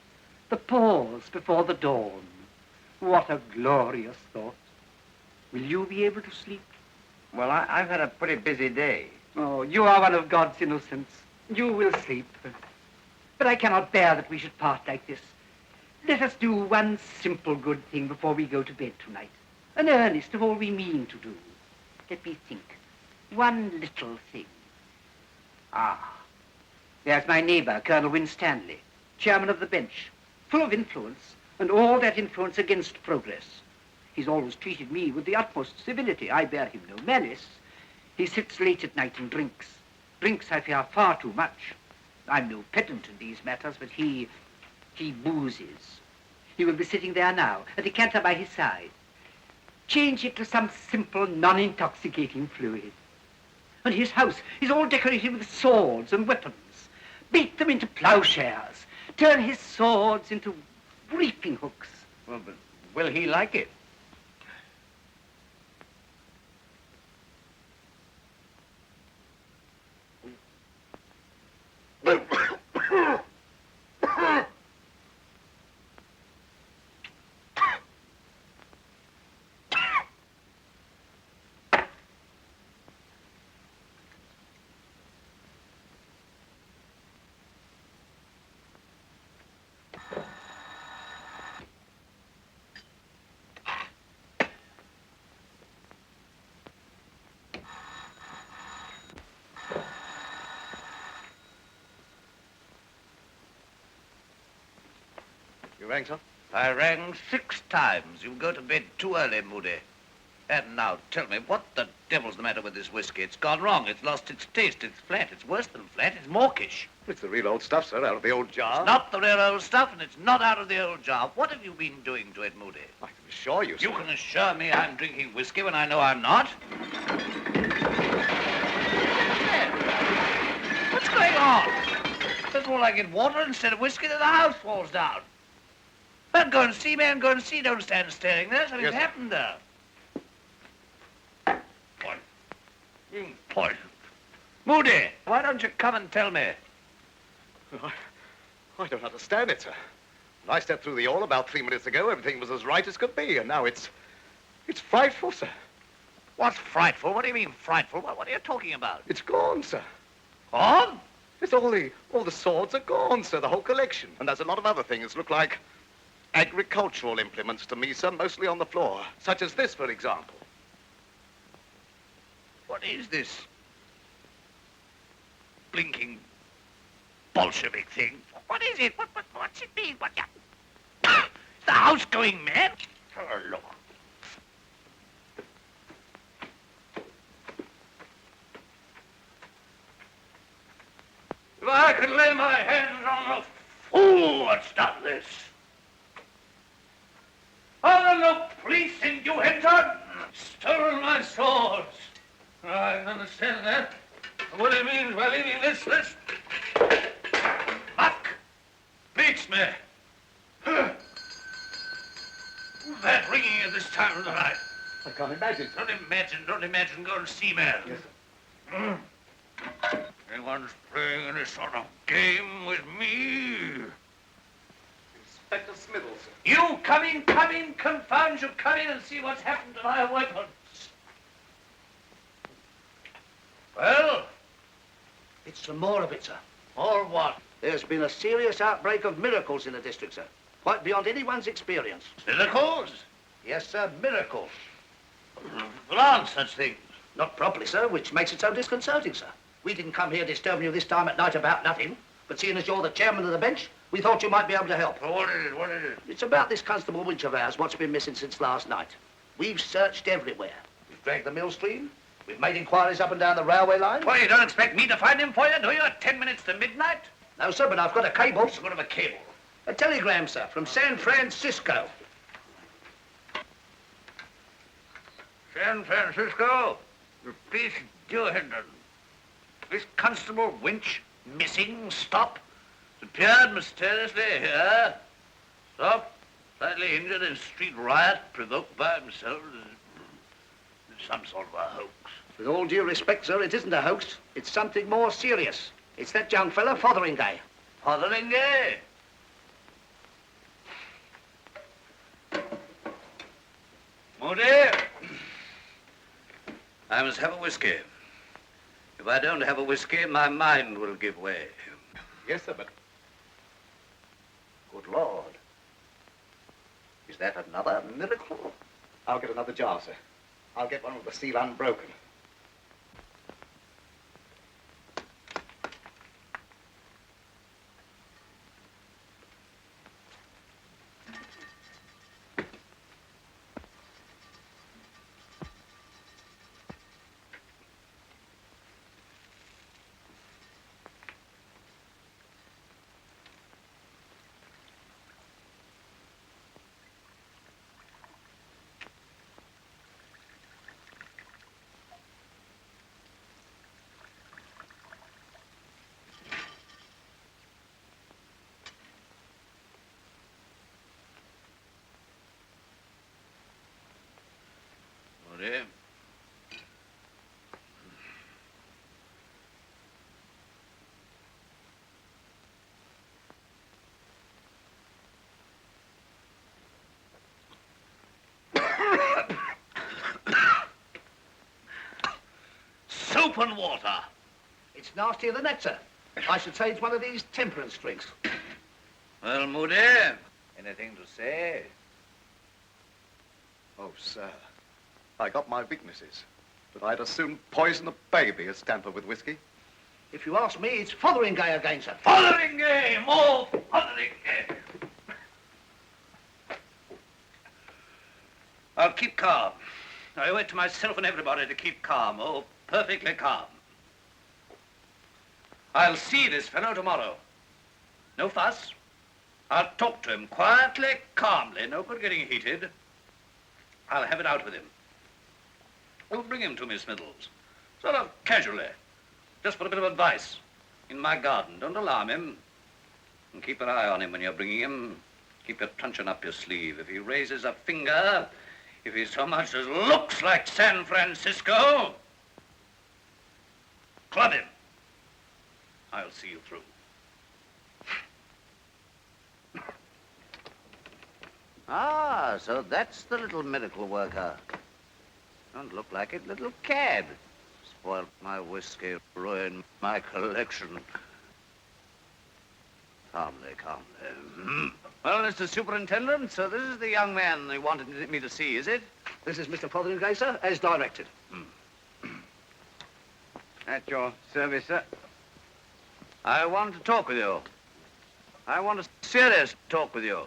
The pause before the dawn. What a glorious thought. Will you be able to sleep? Well, I've had a pretty busy day. Oh, you are one of God's innocents. You will sleep. But I cannot bear that we should part like this. Let us do one simple good thing before we go to bed tonight. An earnest of all we mean to do. Let me think. One little thing. There's my neighbor, Colonel Winstanley, chairman of the bench, full of influence, and all that influence against progress. He's always treated me with the utmost civility. I bear him no malice. He sits late at night and drinks. Drinks, I fear, far too much. I'm no pedant in these matters, but he boozes. He will be sitting there now, a decanter by his side. Change it to some simple, non-intoxicating fluid. And his house is all decorated with swords and weapons. Beat them into plowshares. Turn his swords into reaping hooks. Well, but will he like it? You rang, sir? I rang 6 times. You go to bed too early, Moody. And now, tell me, what the devil's the matter with this whiskey? It's gone wrong. It's lost its taste. It's flat. It's worse than flat. It's mawkish. It's the real old stuff, sir, out of the old jar. It's not the real old stuff, and it's not out of the old jar. What have you been doing to it, Moody? I can assure you, sir. You can assure me I'm drinking whiskey when I know I'm not? What's going on? fall, I get water instead of whiskey, then the house falls down. Man, go and see, man, go and see. Don't stand staring there. Something's happened there. Point. Moody, why don't you come and tell me? I don't understand it, sir. When I stepped through the hall about 3 minutes ago, everything was as right as could be, and now it's frightful, sir. What's frightful? What do you mean frightful? What are you talking about? It's gone, sir. Gone? It's all the swords are gone, sir, the whole collection. And there's a lot of other things look like agricultural implements to me, sir, mostly on the floor. Such as this, for example. What is this blinking Bolshevik thing? What is it? What's it mean? Is the house going mad? Oh, look. If I could lay my hands on the fool that's done this. Oh, the police in New Hampshire stolen my swords. I understand that. What it means by leaving this muck beats me. Who's that ringing at this time of the night? I can't imagine, sir. Don't imagine. Go and see, man. Yes, sir. Anyone's playing any sort of game with me? Inspector Smithers, sir. You come in, confound you, come in and see what's happened to my weapons. Well? It's some more of it, sir. Or what? There's been a serious outbreak of miracles in the district, sir. Quite beyond anyone's experience. Miracles? Yes, sir, miracles. There aren't such things. Not properly, sir, which makes it so disconcerting, sir. We didn't come here disturbing you this time at night about nothing. But seeing as you're the chairman of the bench, we thought you might be able to help. Well, what is it? It's about this Constable Winch of ours, what's been missing since last night. We've searched everywhere. We've dragged the mill stream. We've made inquiries up and down the railway line. Well, you don't expect me to find him for you, do you? At 10 minutes to midnight? No, sir, but I've got a cable. What's good of a cable? A telegram, sir, from San Francisco. San Francisco? The police do this Constable Winch missing, stop. Appeared mysteriously here. Stop. Slightly injured in street riot provoked by himself. Some sort of a hoax. With all due respect, sir, it isn't a hoax. It's something more serious. It's that young fella, Fotheringay. Fotheringay? Moody, I must have a whiskey. If I don't have a whiskey, my mind will give way. Yes, sir, but... Good Lord. Is that another miracle? I'll get another jar, sir. I'll get one with the seal unbroken. Moody. Soap and water. It's nastier than that, sir. I should say it's one of these temperance drinks. Well, Moody, anything to say? Oh, sir. I got my weaknesses. But I'd as soon poison a baby as tamper with whiskey. If you ask me, it's Fotheringay again, sir. Fotheringay! More Fotheringay! I'll keep calm. I owe it to myself and everybody to keep calm. Oh, perfectly calm. I'll see this fellow tomorrow. No fuss. I'll talk to him quietly, calmly. No good getting heated. I'll have it out with him. Oh, bring him to me, Smithers. Sort of casually. Just for a bit of advice. In my garden. Don't alarm him. And keep an eye on him when you're bringing him. Keep your truncheon up your sleeve. If he raises a finger, if he so much as looks like San Francisco, club him. I'll see you through. Ah, so that's the little miracle worker. Don't look like it, little cad. Spoiled my whiskey, ruined my collection. Calmly, calmly. Well, Mr. Superintendent, so this is the young man you wanted me to see, is it? This is Mr. Fotheringay, sir, as directed. At your service, sir. I want to talk with you. I want a serious talk with you.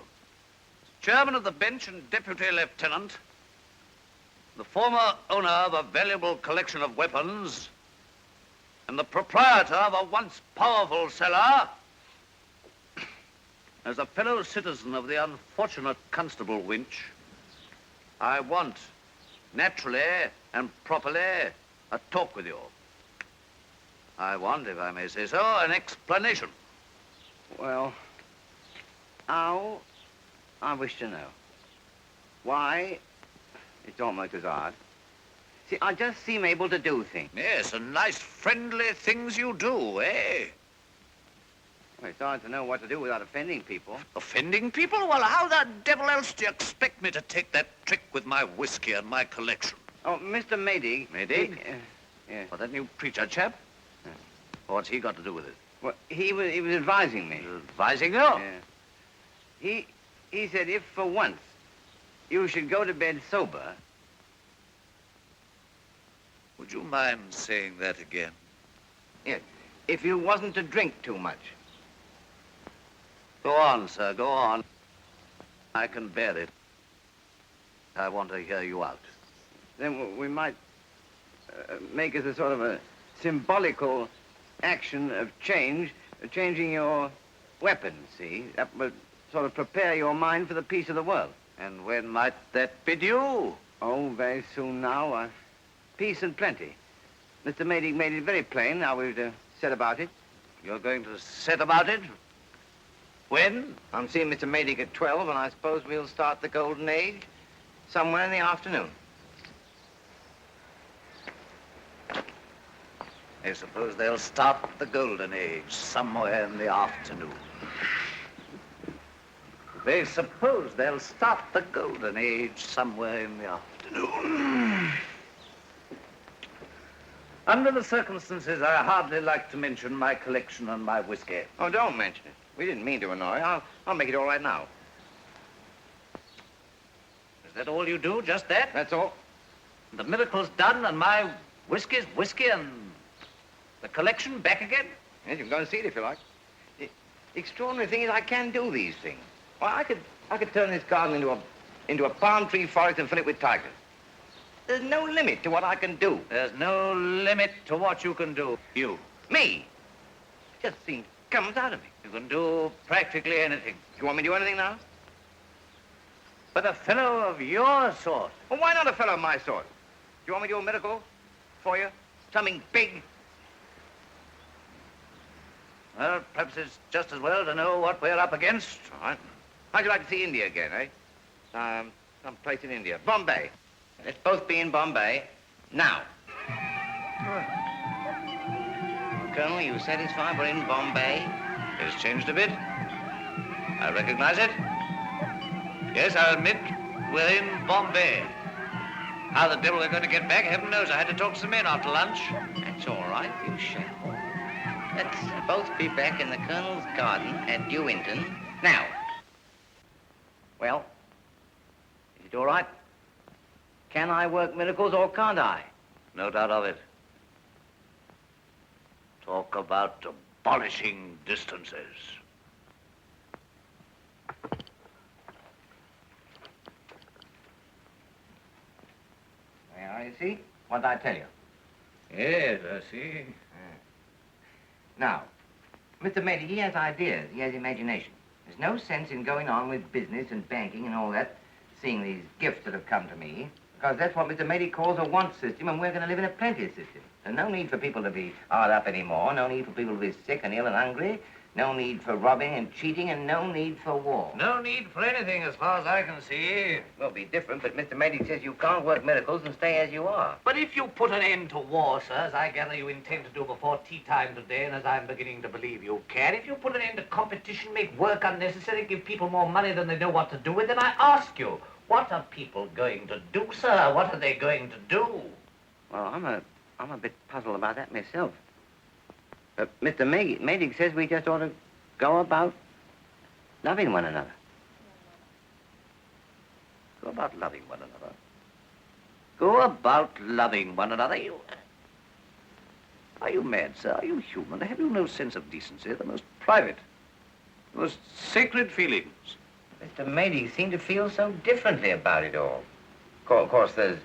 Chairman of the bench and deputy lieutenant, the former owner of a valuable collection of weapons, and the proprietor of a once powerful cellar, as a fellow citizen of the unfortunate Constable Winch, I want, naturally and properly, a talk with you. I want, if I may say so, an explanation. Well, how? I wish to know. Why? It's almost as odd. See, I just seem able to do things. Yes, and nice, friendly things you do, eh? Well, it's hard to know what to do without offending people. Offending people? Well, how the devil else do you expect me to take that trick with my whiskey and my collection? Oh, Mr. Maydig. Maydig? Yes. Well, that new preacher chap? What's he got to do with it? Well, he was advising me. Advising you? Yeah. He said if for once you should go to bed sober. Would you mind saying that again? Yes. If you wasn't to drink too much. Go on, sir, go on. I can bear it. I want to hear you out. Then we might make it a sort of a symbolical action of changing your weapons, see? That would sort of prepare your mind for the peace of the world. And when might that be due? Oh, very soon now. Peace and plenty. Mr. Maydig made it very plain how we've to set about it. You're going to set about it? When? I'm seeing Mr. Maydig at 12, and I suppose we'll start the golden age somewhere in the afternoon. I suppose they'll start the golden age somewhere in the afternoon. They suppose they'll start the golden age somewhere in the afternoon. Under the circumstances, I hardly like to mention my collection and my whiskey. Oh, don't mention it. We didn't mean to annoy. I'll make it all right now. Is that all you do, just that? That's all. The miracle's done and my whiskey's whiskey and the collection back again? Yes, you can go and see it if you like. The extraordinary thing is I can do these things. Well, I could turn this garden into a palm tree forest and fill it with tigers. There's no limit to what I can do. There's no limit to what you can do. You. Me? Just comes out of me. You can do practically anything. You want me to do anything now? But a fellow of your sort. Well, why not a fellow of my sort? Do you want me to do a miracle for you? Something big? Well, perhaps it's just as well to know what we're up against. All right. How'd you like to see India again, eh? Some place in India. Bombay. Let's both be in Bombay now. Colonel, you satisfied we're in Bombay? It's changed a bit. I recognize it. Yes, I admit we're in Bombay. How the devil we're going to get back, heaven knows. I had to talk to some men after lunch. That's all right, you shall. Let's both be back in the Colonel's garden at Dewington now. Well, is it all right? Can I work miracles or can't I? No doubt of it. Talk about abolishing distances. There, you see? What did I tell you? Yes, I see. Now, Mr. Maydig, he has ideas. He has imagination. There's no sense in going on with business and banking and all that, seeing these gifts that have come to me, because that's what Mr. Maydig calls a want system, and we're going to live in a plenty system. There's no need for people to be hard up anymore, no need for people to be sick and ill and hungry, No need for robbing and cheating, and no need for war. No need for anything as far as I can see. Will be different, but Mr. Medic says you can't work miracles and stay as you are. But if you put an end to war, sir, as I gather you intend to do before tea time today, and as I'm beginning to believe you can, if you put an end to competition, make work unnecessary, give people more money than they know what to do with, then I ask you, what are people going to do, sir? What are they going to do? Well, I'm a bit puzzled about that myself. But Mr. Medic says we just ought to go about loving one another. Go about loving one another. Go about loving one another. Are you mad, sir? Are you human? Have you no sense of decency? The most private, the most sacred feelings. Mr. Medic seemed to feel so differently about it all. Of course, there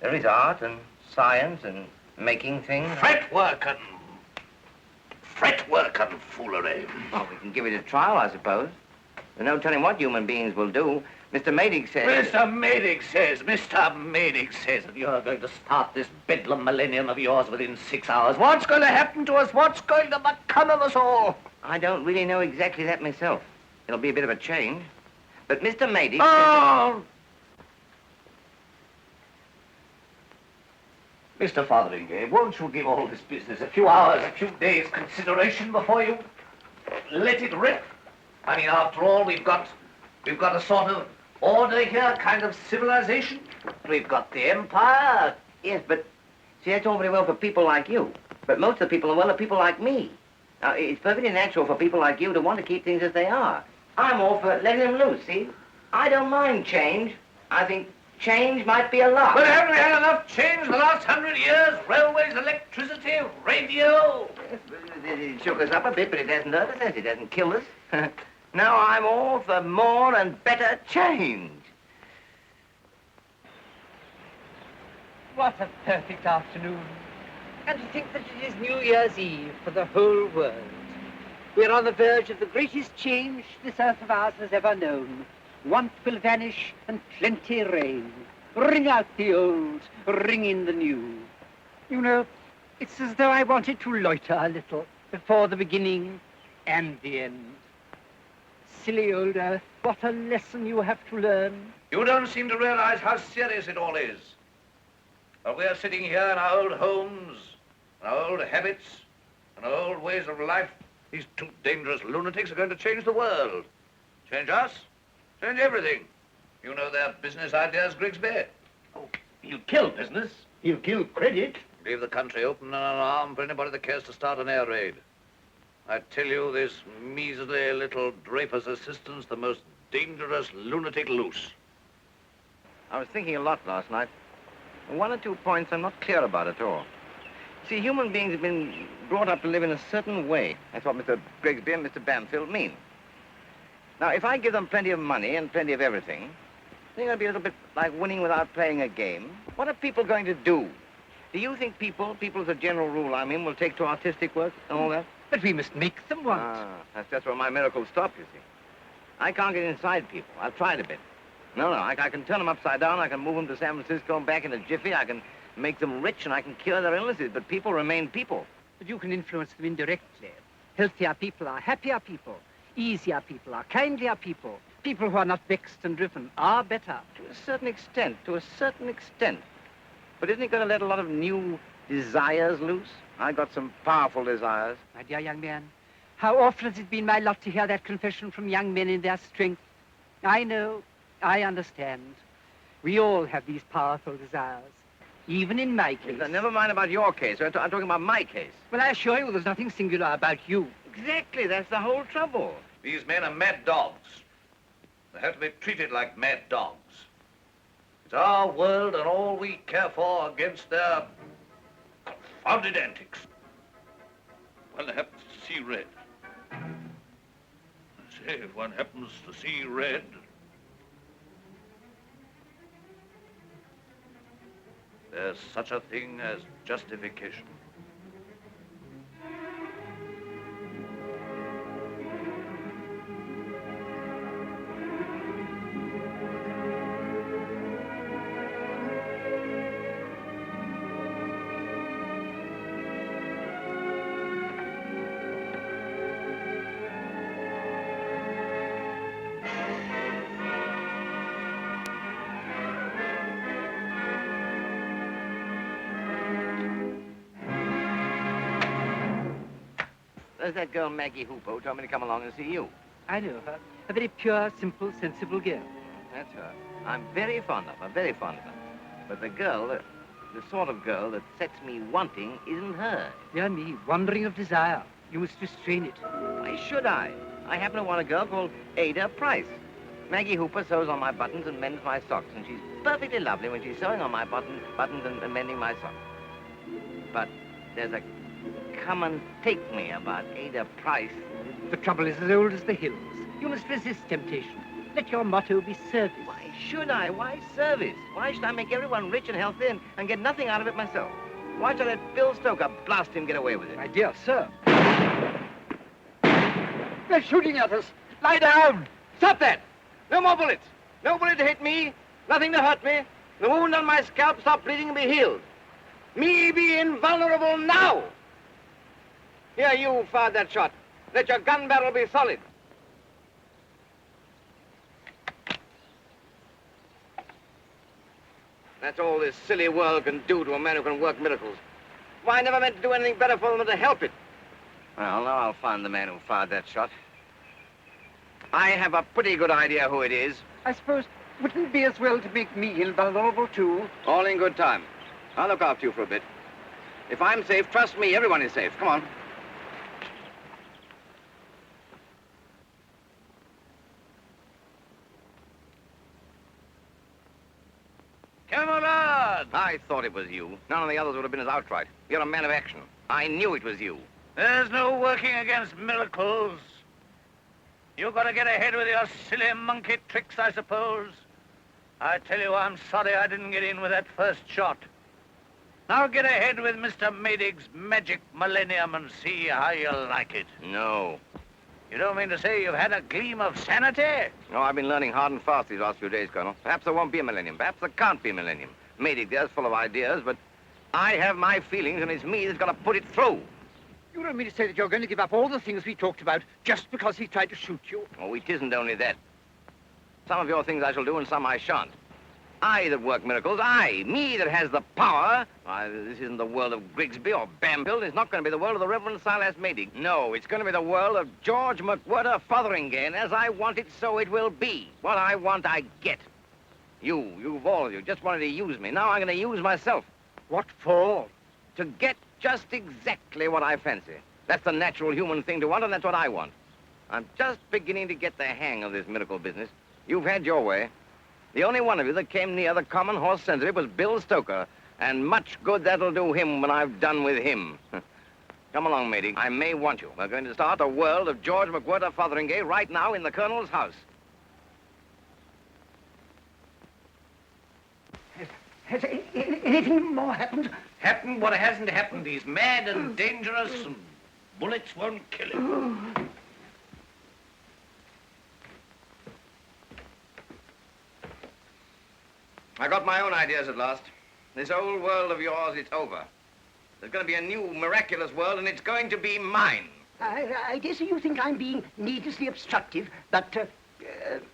is art and science and making things. Fretwork and foolery. Well, we can give it a trial, I suppose. There's no telling what human beings will do. Mr. Medic says... Mr. Medic says that you're going to start this bedlam millennium of yours within 6 hours. What's going to happen to us? What's going to become of us all? I don't really know exactly that myself. It'll be a bit of a change. But Mr. Medic... Oh! Mr. Fotheringay, won't you give all this business a few hours, a few days' consideration before you let it rip? I mean, after all, we've got a sort of order here, a kind of civilization. We've got the empire. Yes, but see, that's all very well for people like you. But most of the people in the world are people like me. Now, it's perfectly natural for people like you to want to keep things as they are. I'm all for letting them loose, see? I don't mind change. I think change might be a lot. But haven't we had enough change the last 100 years? Railways, electricity, radio. It shook us up a bit, but it hasn't hurt us. It hasn't killed us. Now I'm all for more and better change. What a perfect afternoon. And to think that it is New Year's Eve for the whole world. We're on the verge of the greatest change this earth of ours has ever known. Want will vanish and plenty reign. Ring out the old, ring in the new. You know, it's as though I wanted to loiter a little before the beginning and the end. Silly old earth, what a lesson you have to learn. You don't seem to realize how serious it all is. Well, we're sitting here in our old homes, in our old habits, and our old ways of life. These two dangerous lunatics are going to change the world. Change us, change everything. You know their business ideas, Grigsby. Oh, he'll kill business. He'll kill credit. Leave the country open and unarmed for anybody that cares to start an air raid. I tell you, this measly little draper's assistant's the most dangerous lunatic loose. I was thinking a lot last night. One or two points I'm not clear about at all. See, human beings have been brought up to live in a certain way. That's what Mr. Grigsby and Mr. Bamfield mean. Now, if I give them plenty of money and plenty of everything, they're going to be a little bit like winning without playing a game. What are people going to do? Do you think people as a general rule, I mean, will take to artistic work and all that? But we must make them want. That's just where my miracles stop, you see. I can't get inside people. I've tried a bit. No, I can turn them upside down. I can move them to San Francisco and back in a jiffy. I can make them rich and I can cure their illnesses. But people remain people. But you can influence them indirectly. Healthier people are happier people. Easier people are kindlier people. People who are not vexed and driven are better. To a certain extent. But isn't it going to let a lot of new desires loose? I got some powerful desires. My dear young man, how often has it been my lot to hear that confession from young men in their strength? I know, I understand. We all have these powerful desires, even in my case. Never mind about your case. I'm talking about my case. Well, I assure you there's nothing singular about you. Exactly, that's the whole trouble. These men are mad dogs. They have to be treated like mad dogs. It's our world and all we care for against their confounded antics. One happens to see red. I say, if one happens to see red, there's such a thing as justification. There's that girl Maggie Hooper who told me to come along and see you. I know her. A very pure, simple, sensible girl. That's her. I'm very fond of her, very fond of her. But the girl, the sort of girl that sets me wanting isn't her. Dear me, wandering of desire. You must restrain it. Why should I? I happen to want a girl called Ada Price. Maggie Hooper sews on my buttons and mends my socks, and she's perfectly lovely when she's sewing on my buttons and mending my socks. But there's a come and take me about Ada Price. The trouble is as old as the hills. You must resist temptation. Let your motto be service. Why should I? Why service? Why should I make everyone rich and healthy and get nothing out of it myself? Why should I let Bill Stoker blast him get away with it? My dear sir. They're shooting at us. Lie down. Stop that! No more bullets. No bullet to hit me. Nothing to hurt me. The wound on my scalp stop bleeding and be healed. Me be invulnerable now. Here, you fired that shot. Let your gun barrel be solid. That's all this silly world can do to a man who can work miracles. Why, I never meant to do anything better for them than to help it. Well, now I'll find the man who fired that shot. I have a pretty good idea who it is. I suppose, wouldn't it be as well to make me invulnerable, too? All in good time. I'll look after you for a bit. If I'm safe, trust me, everyone is safe. Come on. Camarade! I thought it was you. None of the others would have been as outright. You're a man of action. I knew it was you. There's no working against miracles. You got to get ahead with your silly monkey tricks, I suppose. I tell you, I'm sorry I didn't get in with that first shot. Now get ahead with Mr. Madig's magic millennium and see how you like it. No. You don't mean to say you've had a gleam of sanity? No, I've been learning hard and fast these last few days, Colonel. Perhaps there won't be a millennium. Perhaps there can't be a millennium. Madig there's full of ideas, but I have my feelings, and it's me that's got to put it through. You don't mean to say that you're going to give up all the things we talked about just because he tried to shoot you? Oh, it isn't only that. Some of your things I shall do, and some I shan't. I that work miracles, me that has the power. Why, this isn't the world of Grigsby or Bambill. It's not going to be the world of the Reverend Silas Madig. No, it's going to be the world of George McWhirter Fotheringay, and as I want it, so it will be. What I want, I get. You've all of you just wanted to use me. Now I'm going to use myself. What for? To get just exactly what I fancy. That's the natural human thing to want, and that's what I want. I'm just beginning to get the hang of this miracle business. You've had your way. The only one of you that came near the common horse sense of it was Bill Stoker, and much good that'll do him when I've done with him. Come along, matey. I may want you. We're going to start a world of George McWhirter Fotheringay right now in the Colonel's house. Has anything more happened? Happened what hasn't happened. He's mad and dangerous, and bullets won't kill him. I got my own ideas at last. This old world of yours, it's over. There's going to be a new, miraculous world, and it's going to be mine. I guess you think I'm being needlessly obstructive, but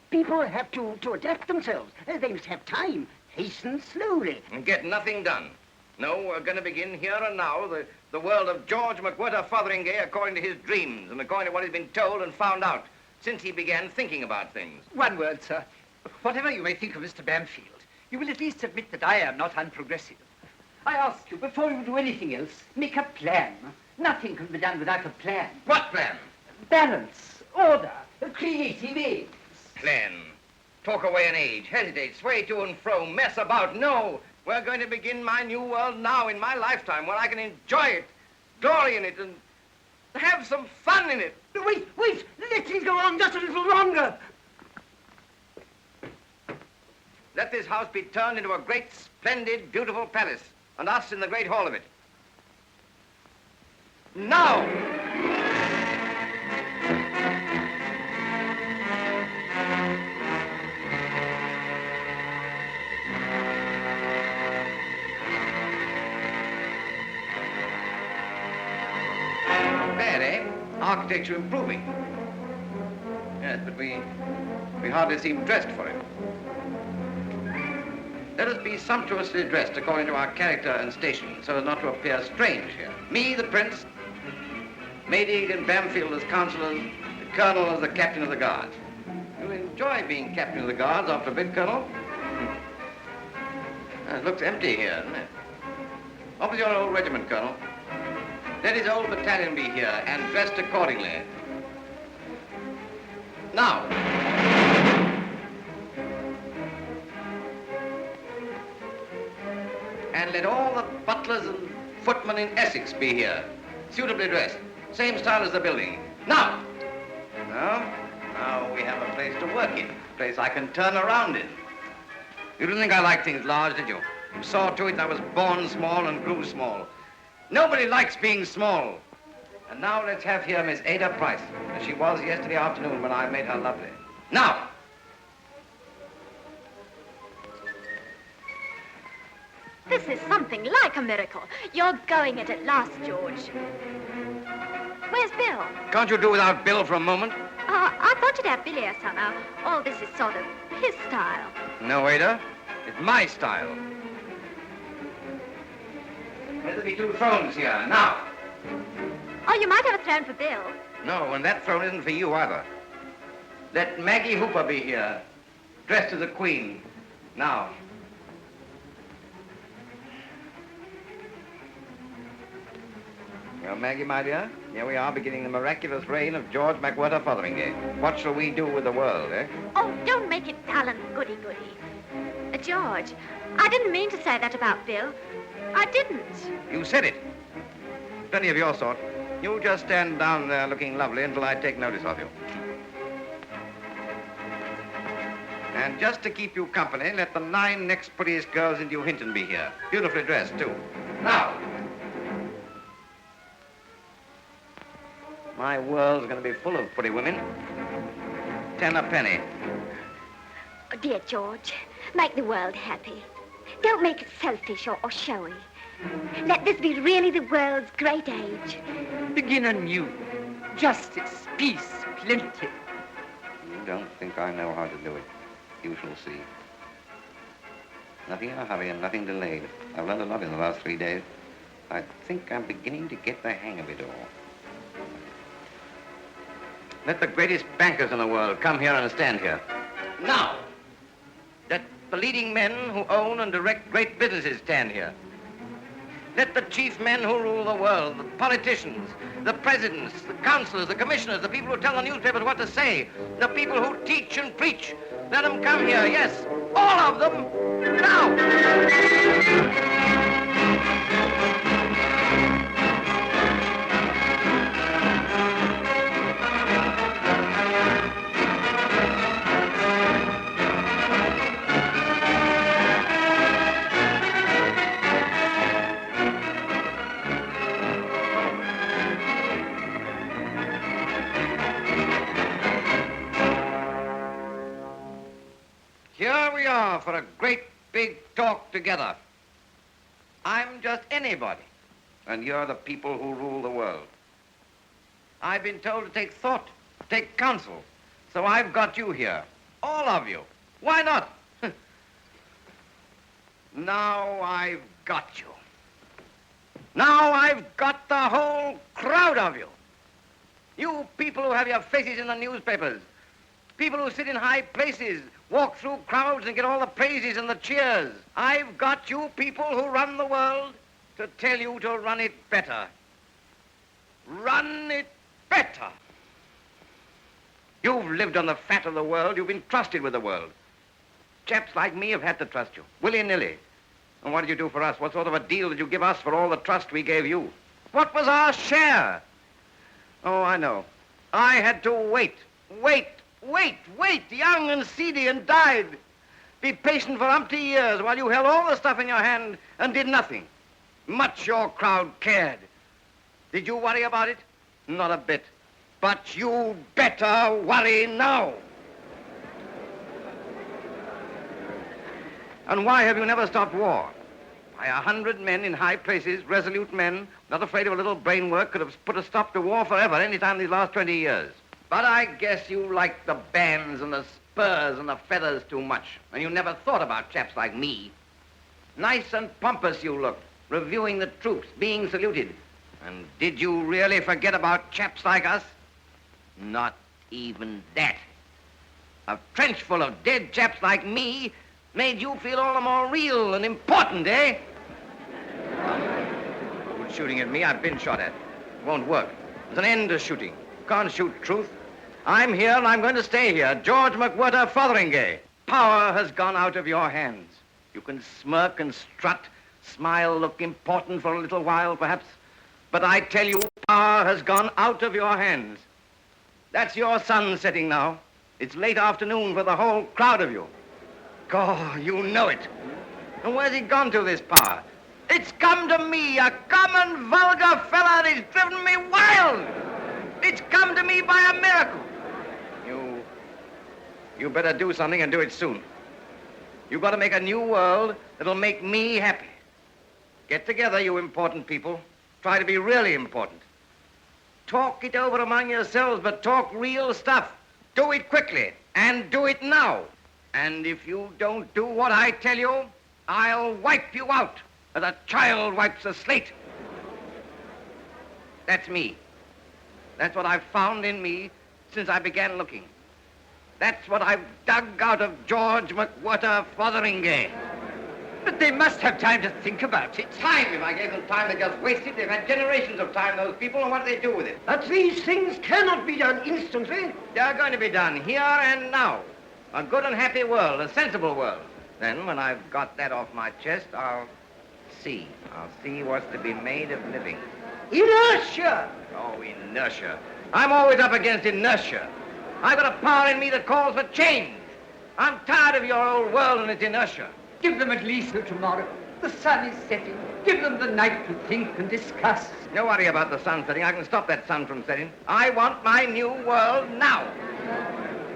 people have to adapt themselves. They must have time. Hasten slowly. And get nothing done. No, we're going to begin here and now the world of George McWhirter Fotheringay according to his dreams and according to what he's been told and found out since he began thinking about things. One word, sir. Whatever you may think of Mr. Bamfield, you will at least admit that I am not unprogressive. I ask you, before you do anything else, make a plan. Nothing can be done without a plan. What plan? Balance, order, creative aims. Plan. Talk away an age, hesitate, sway to and fro, mess about. No, we're going to begin my new world now in my lifetime where I can enjoy it, glory in it, and have some fun in it. Wait, let things go on just a little longer. Let this house be turned into a great, splendid, beautiful palace, and us in the great hall of it. Now! Bad, eh? Architecture improving. Yes, but we hardly seem dressed for it. Let us be sumptuously dressed according to our character and station, so as not to appear strange here. Me, the prince, Maid and Bamfield as councillors, the colonel as the captain of the guards. You'll enjoy being captain of the guards after a bit, Colonel. It looks empty here, doesn't it? What was your old regiment, Colonel? Let his old battalion be here and dressed accordingly. Now. And let all the butlers and footmen in Essex be here, suitably dressed. Same style as the building. Now! Now we have a place to work in, a place I can turn around in. You didn't think I liked things large, did you? You saw to it I was born small and grew small. Nobody likes being small. And now let's have here Miss Ada Price, as she was yesterday afternoon when I made her lovely. Now! This is something like a miracle. You're going it at last, George. Where's Bill? Can't you do without Bill for a moment? I thought you'd have Billy here somehow. All this is sort of his style. No, Ada. It's my style. Let there be 2 thrones here, now. Oh, you might have a throne for Bill. No, and that throne isn't for you either. Let Maggie Hooper be here, dressed as a queen, now. Well, Maggie, my dear, here we are beginning the miraculous reign of George McWhirter Fotheringay. What shall we do with the world, eh? Oh, don't make it dull and goody-goody. George, I didn't mean to say that about Bill. I didn't. You said it. Plenty of your sort. You just stand down there looking lovely until I take notice of you. And just to keep you company, let the 9 next prettiest girls in New Hinton be here. Beautifully dressed, too. Now! My world's going to be full of pretty women. 10 a penny. Oh, dear George, make the world happy. Don't make it selfish or showy. Let this be really the world's great age. Begin anew. Justice, peace, plenty. You don't think I know how to do it. You shall see. Nothing in a hurry and nothing delayed. I've learned a lot in the last 3 days. I think I'm beginning to get the hang of it all. Let the greatest bankers in the world come here and stand here. Now! Let the leading men who own and direct great businesses stand here. Let the chief men who rule the world, the politicians, the presidents, the councillors, the commissioners, the people who tell the newspapers what to say, the people who teach and preach, let them come here, yes, all of them, now! Here we are for a great big talk together. I'm just anybody, and you're the people who rule the world. I've been told to take thought, take counsel, so I've got you here, all of you. Why not? Now I've got you. Now I've got the whole crowd of you. You people who have your faces in the newspapers, people who sit in high places, walk through crowds and get all the praises and the cheers. I've got you people who run the world to tell you to run it better. Run it better. You've lived on the fat of the world. You've been trusted with the world. Chaps like me have had to trust you, willy-nilly. And what did you do for us? What sort of a deal did you give us for all the trust we gave you? What was our share? Oh, I know. I had to wait, young and seedy, and died. Be patient for umpty years while you held all the stuff in your hand and did nothing. Much your crowd cared. Did you worry about it? Not a bit. But you better worry now. And why have you never stopped war? Why, 100 men in high places, resolute men, not afraid of a little brain work, could have put a stop to war forever any time these last 20 years. But I guess you like the bands and the spurs and the feathers too much, and you never thought about chaps like me. Nice and pompous you looked, reviewing the troops, being saluted. And did you really forget about chaps like us? Not even that. A trench full of dead chaps like me made you feel all the more real and important, eh? Quit shooting at me. I've been shot at. It won't work. There's an end to shooting. Can't shoot truth. I'm here and I'm going to stay here. George McWhirter Fotheringay. Power has gone out of your hands. You can smirk and strut, smile, look important for a little while, perhaps. But I tell you, power has gone out of your hands. That's your sun setting now. It's late afternoon for the whole crowd of you. God, you know it. And where's it gone to, this power? It's come to me, a common, vulgar fella that's driven me wild. It's come to me by a miracle. You better do something and do it soon. You've got to make a new world that'll make me happy. Get together, you important people. Try to be really important. Talk it over among yourselves, but talk real stuff. Do it quickly, and do it now. And if you don't do what I tell you, I'll wipe you out as a child wipes a slate. That's me. That's what I've found in me since I began looking. That's what I've dug out of George McWhirter Fotheringay. But they must have time to think about it. Time? If I gave them time, they just wasted. They've had generations of time, those people, and what do they do with it? But these things cannot be done instantly. They're going to be done here and now. A good and happy world, a sensible world. Then, when I've got that off my chest, I'll see. I'll see what's to be made of living. Inertia! Oh, inertia. I'm always up against inertia. I've got a power in me that calls for change. I'm tired of your old world and its inertia. Give them at least till tomorrow. The sun is setting. Give them the night to think and discuss. Don't worry about the sun setting. I can stop that sun from setting. I want my new world now.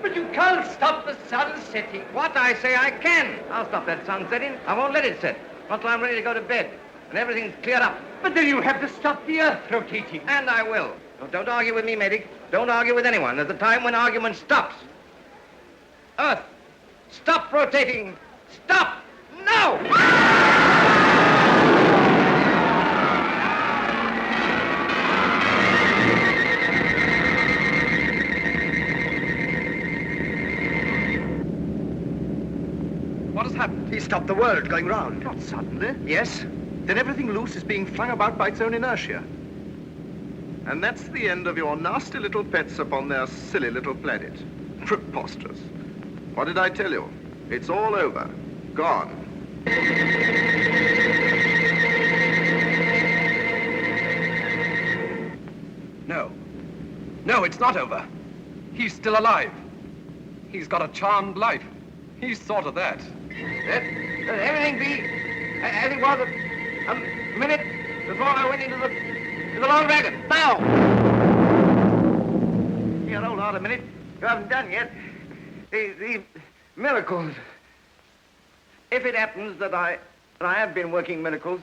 But you can't stop the sun setting. What? I say I can. I'll stop that sun setting. I won't let it set. Not till I'm ready to go to bed. And everything's cleared up. But then you have to stop the earth rotating. And I will. Don't argue with me, medic. Don't argue with anyone. There's a time when argument stops. Earth, stop rotating. Stop now! What has happened? He stopped the world going round. Not suddenly. Yes? Then everything loose is being flung about by its own inertia. And that's the end of your nasty little pets upon their silly little planet. Preposterous. What did I tell you? It's all over. Gone. No. No, it's not over. He's still alive. He's got a charmed life. He's thought of that. Let everything be as it was a minute before I went into the long dragon. Now! Here, hold on a minute. You haven't done yet. The miracles. If it happens that I have been working miracles,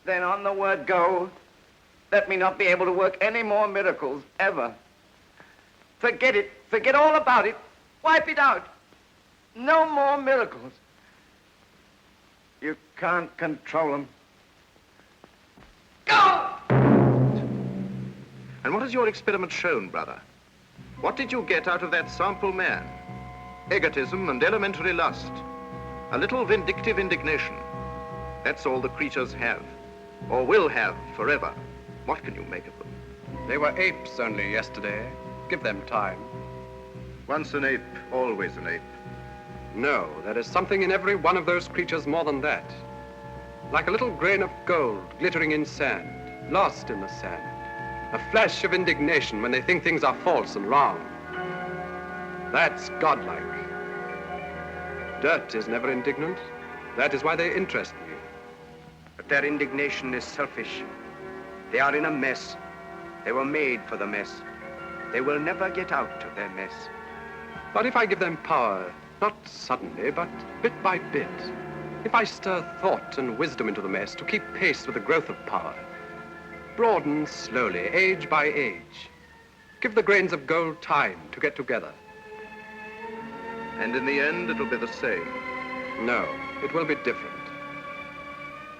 then on the word go, let me not be able to work any more miracles, ever. Forget it. Forget all about it. Wipe it out. No more miracles. You can't control them. Go! And what has your experiment shown, brother? What did you get out of that sample man? Egotism and elementary lust. A little vindictive indignation. That's all the creatures have, or will have forever. What can you make of them? They were apes only yesterday. Give them time. Once an ape, always an ape. No, there is something in every one of those creatures more than that. Like a little grain of gold glittering in sand, lost in the sand. A flash of indignation when they think things are false and wrong. That's godlike. Dirt is never indignant. That is why they interest me. But their indignation is selfish. They are in a mess. They were made for the mess. They will never get out of their mess. But if I give them power, not suddenly, but bit by bit, if I stir thought and wisdom into the mess to keep pace with the growth of power, broaden slowly, age by age, give the grains of gold time to get together. And in the end, it'll be the same. No, it will be different.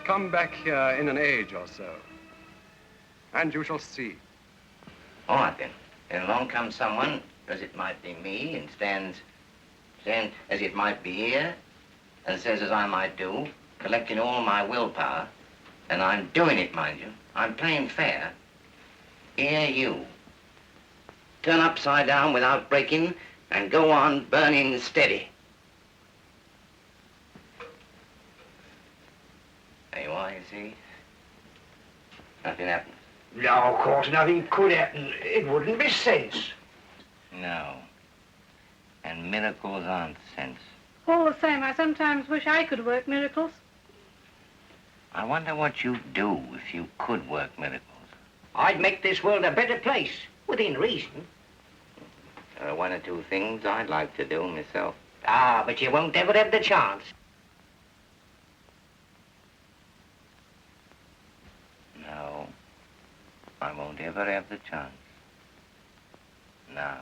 Come back here in an age or so. And you shall see. All right, then. Then along comes someone, as it might be me, and stands as it might be here, and says as I might do, collecting all my willpower, and I'm doing it, mind you. I'm playing fair. Here you. Turn upside down without breaking, and go on burning steady. There you are, you see. Nothing happens. No, of course, nothing could happen. It wouldn't be sense. No. And miracles aren't sense. All the same, I sometimes wish I could work miracles. I wonder what you'd do if you could work miracles. I'd make this world a better place, within reason. There are one or two things I'd like to do myself. Ah, but you won't ever have the chance. No. I won't ever have the chance. Now.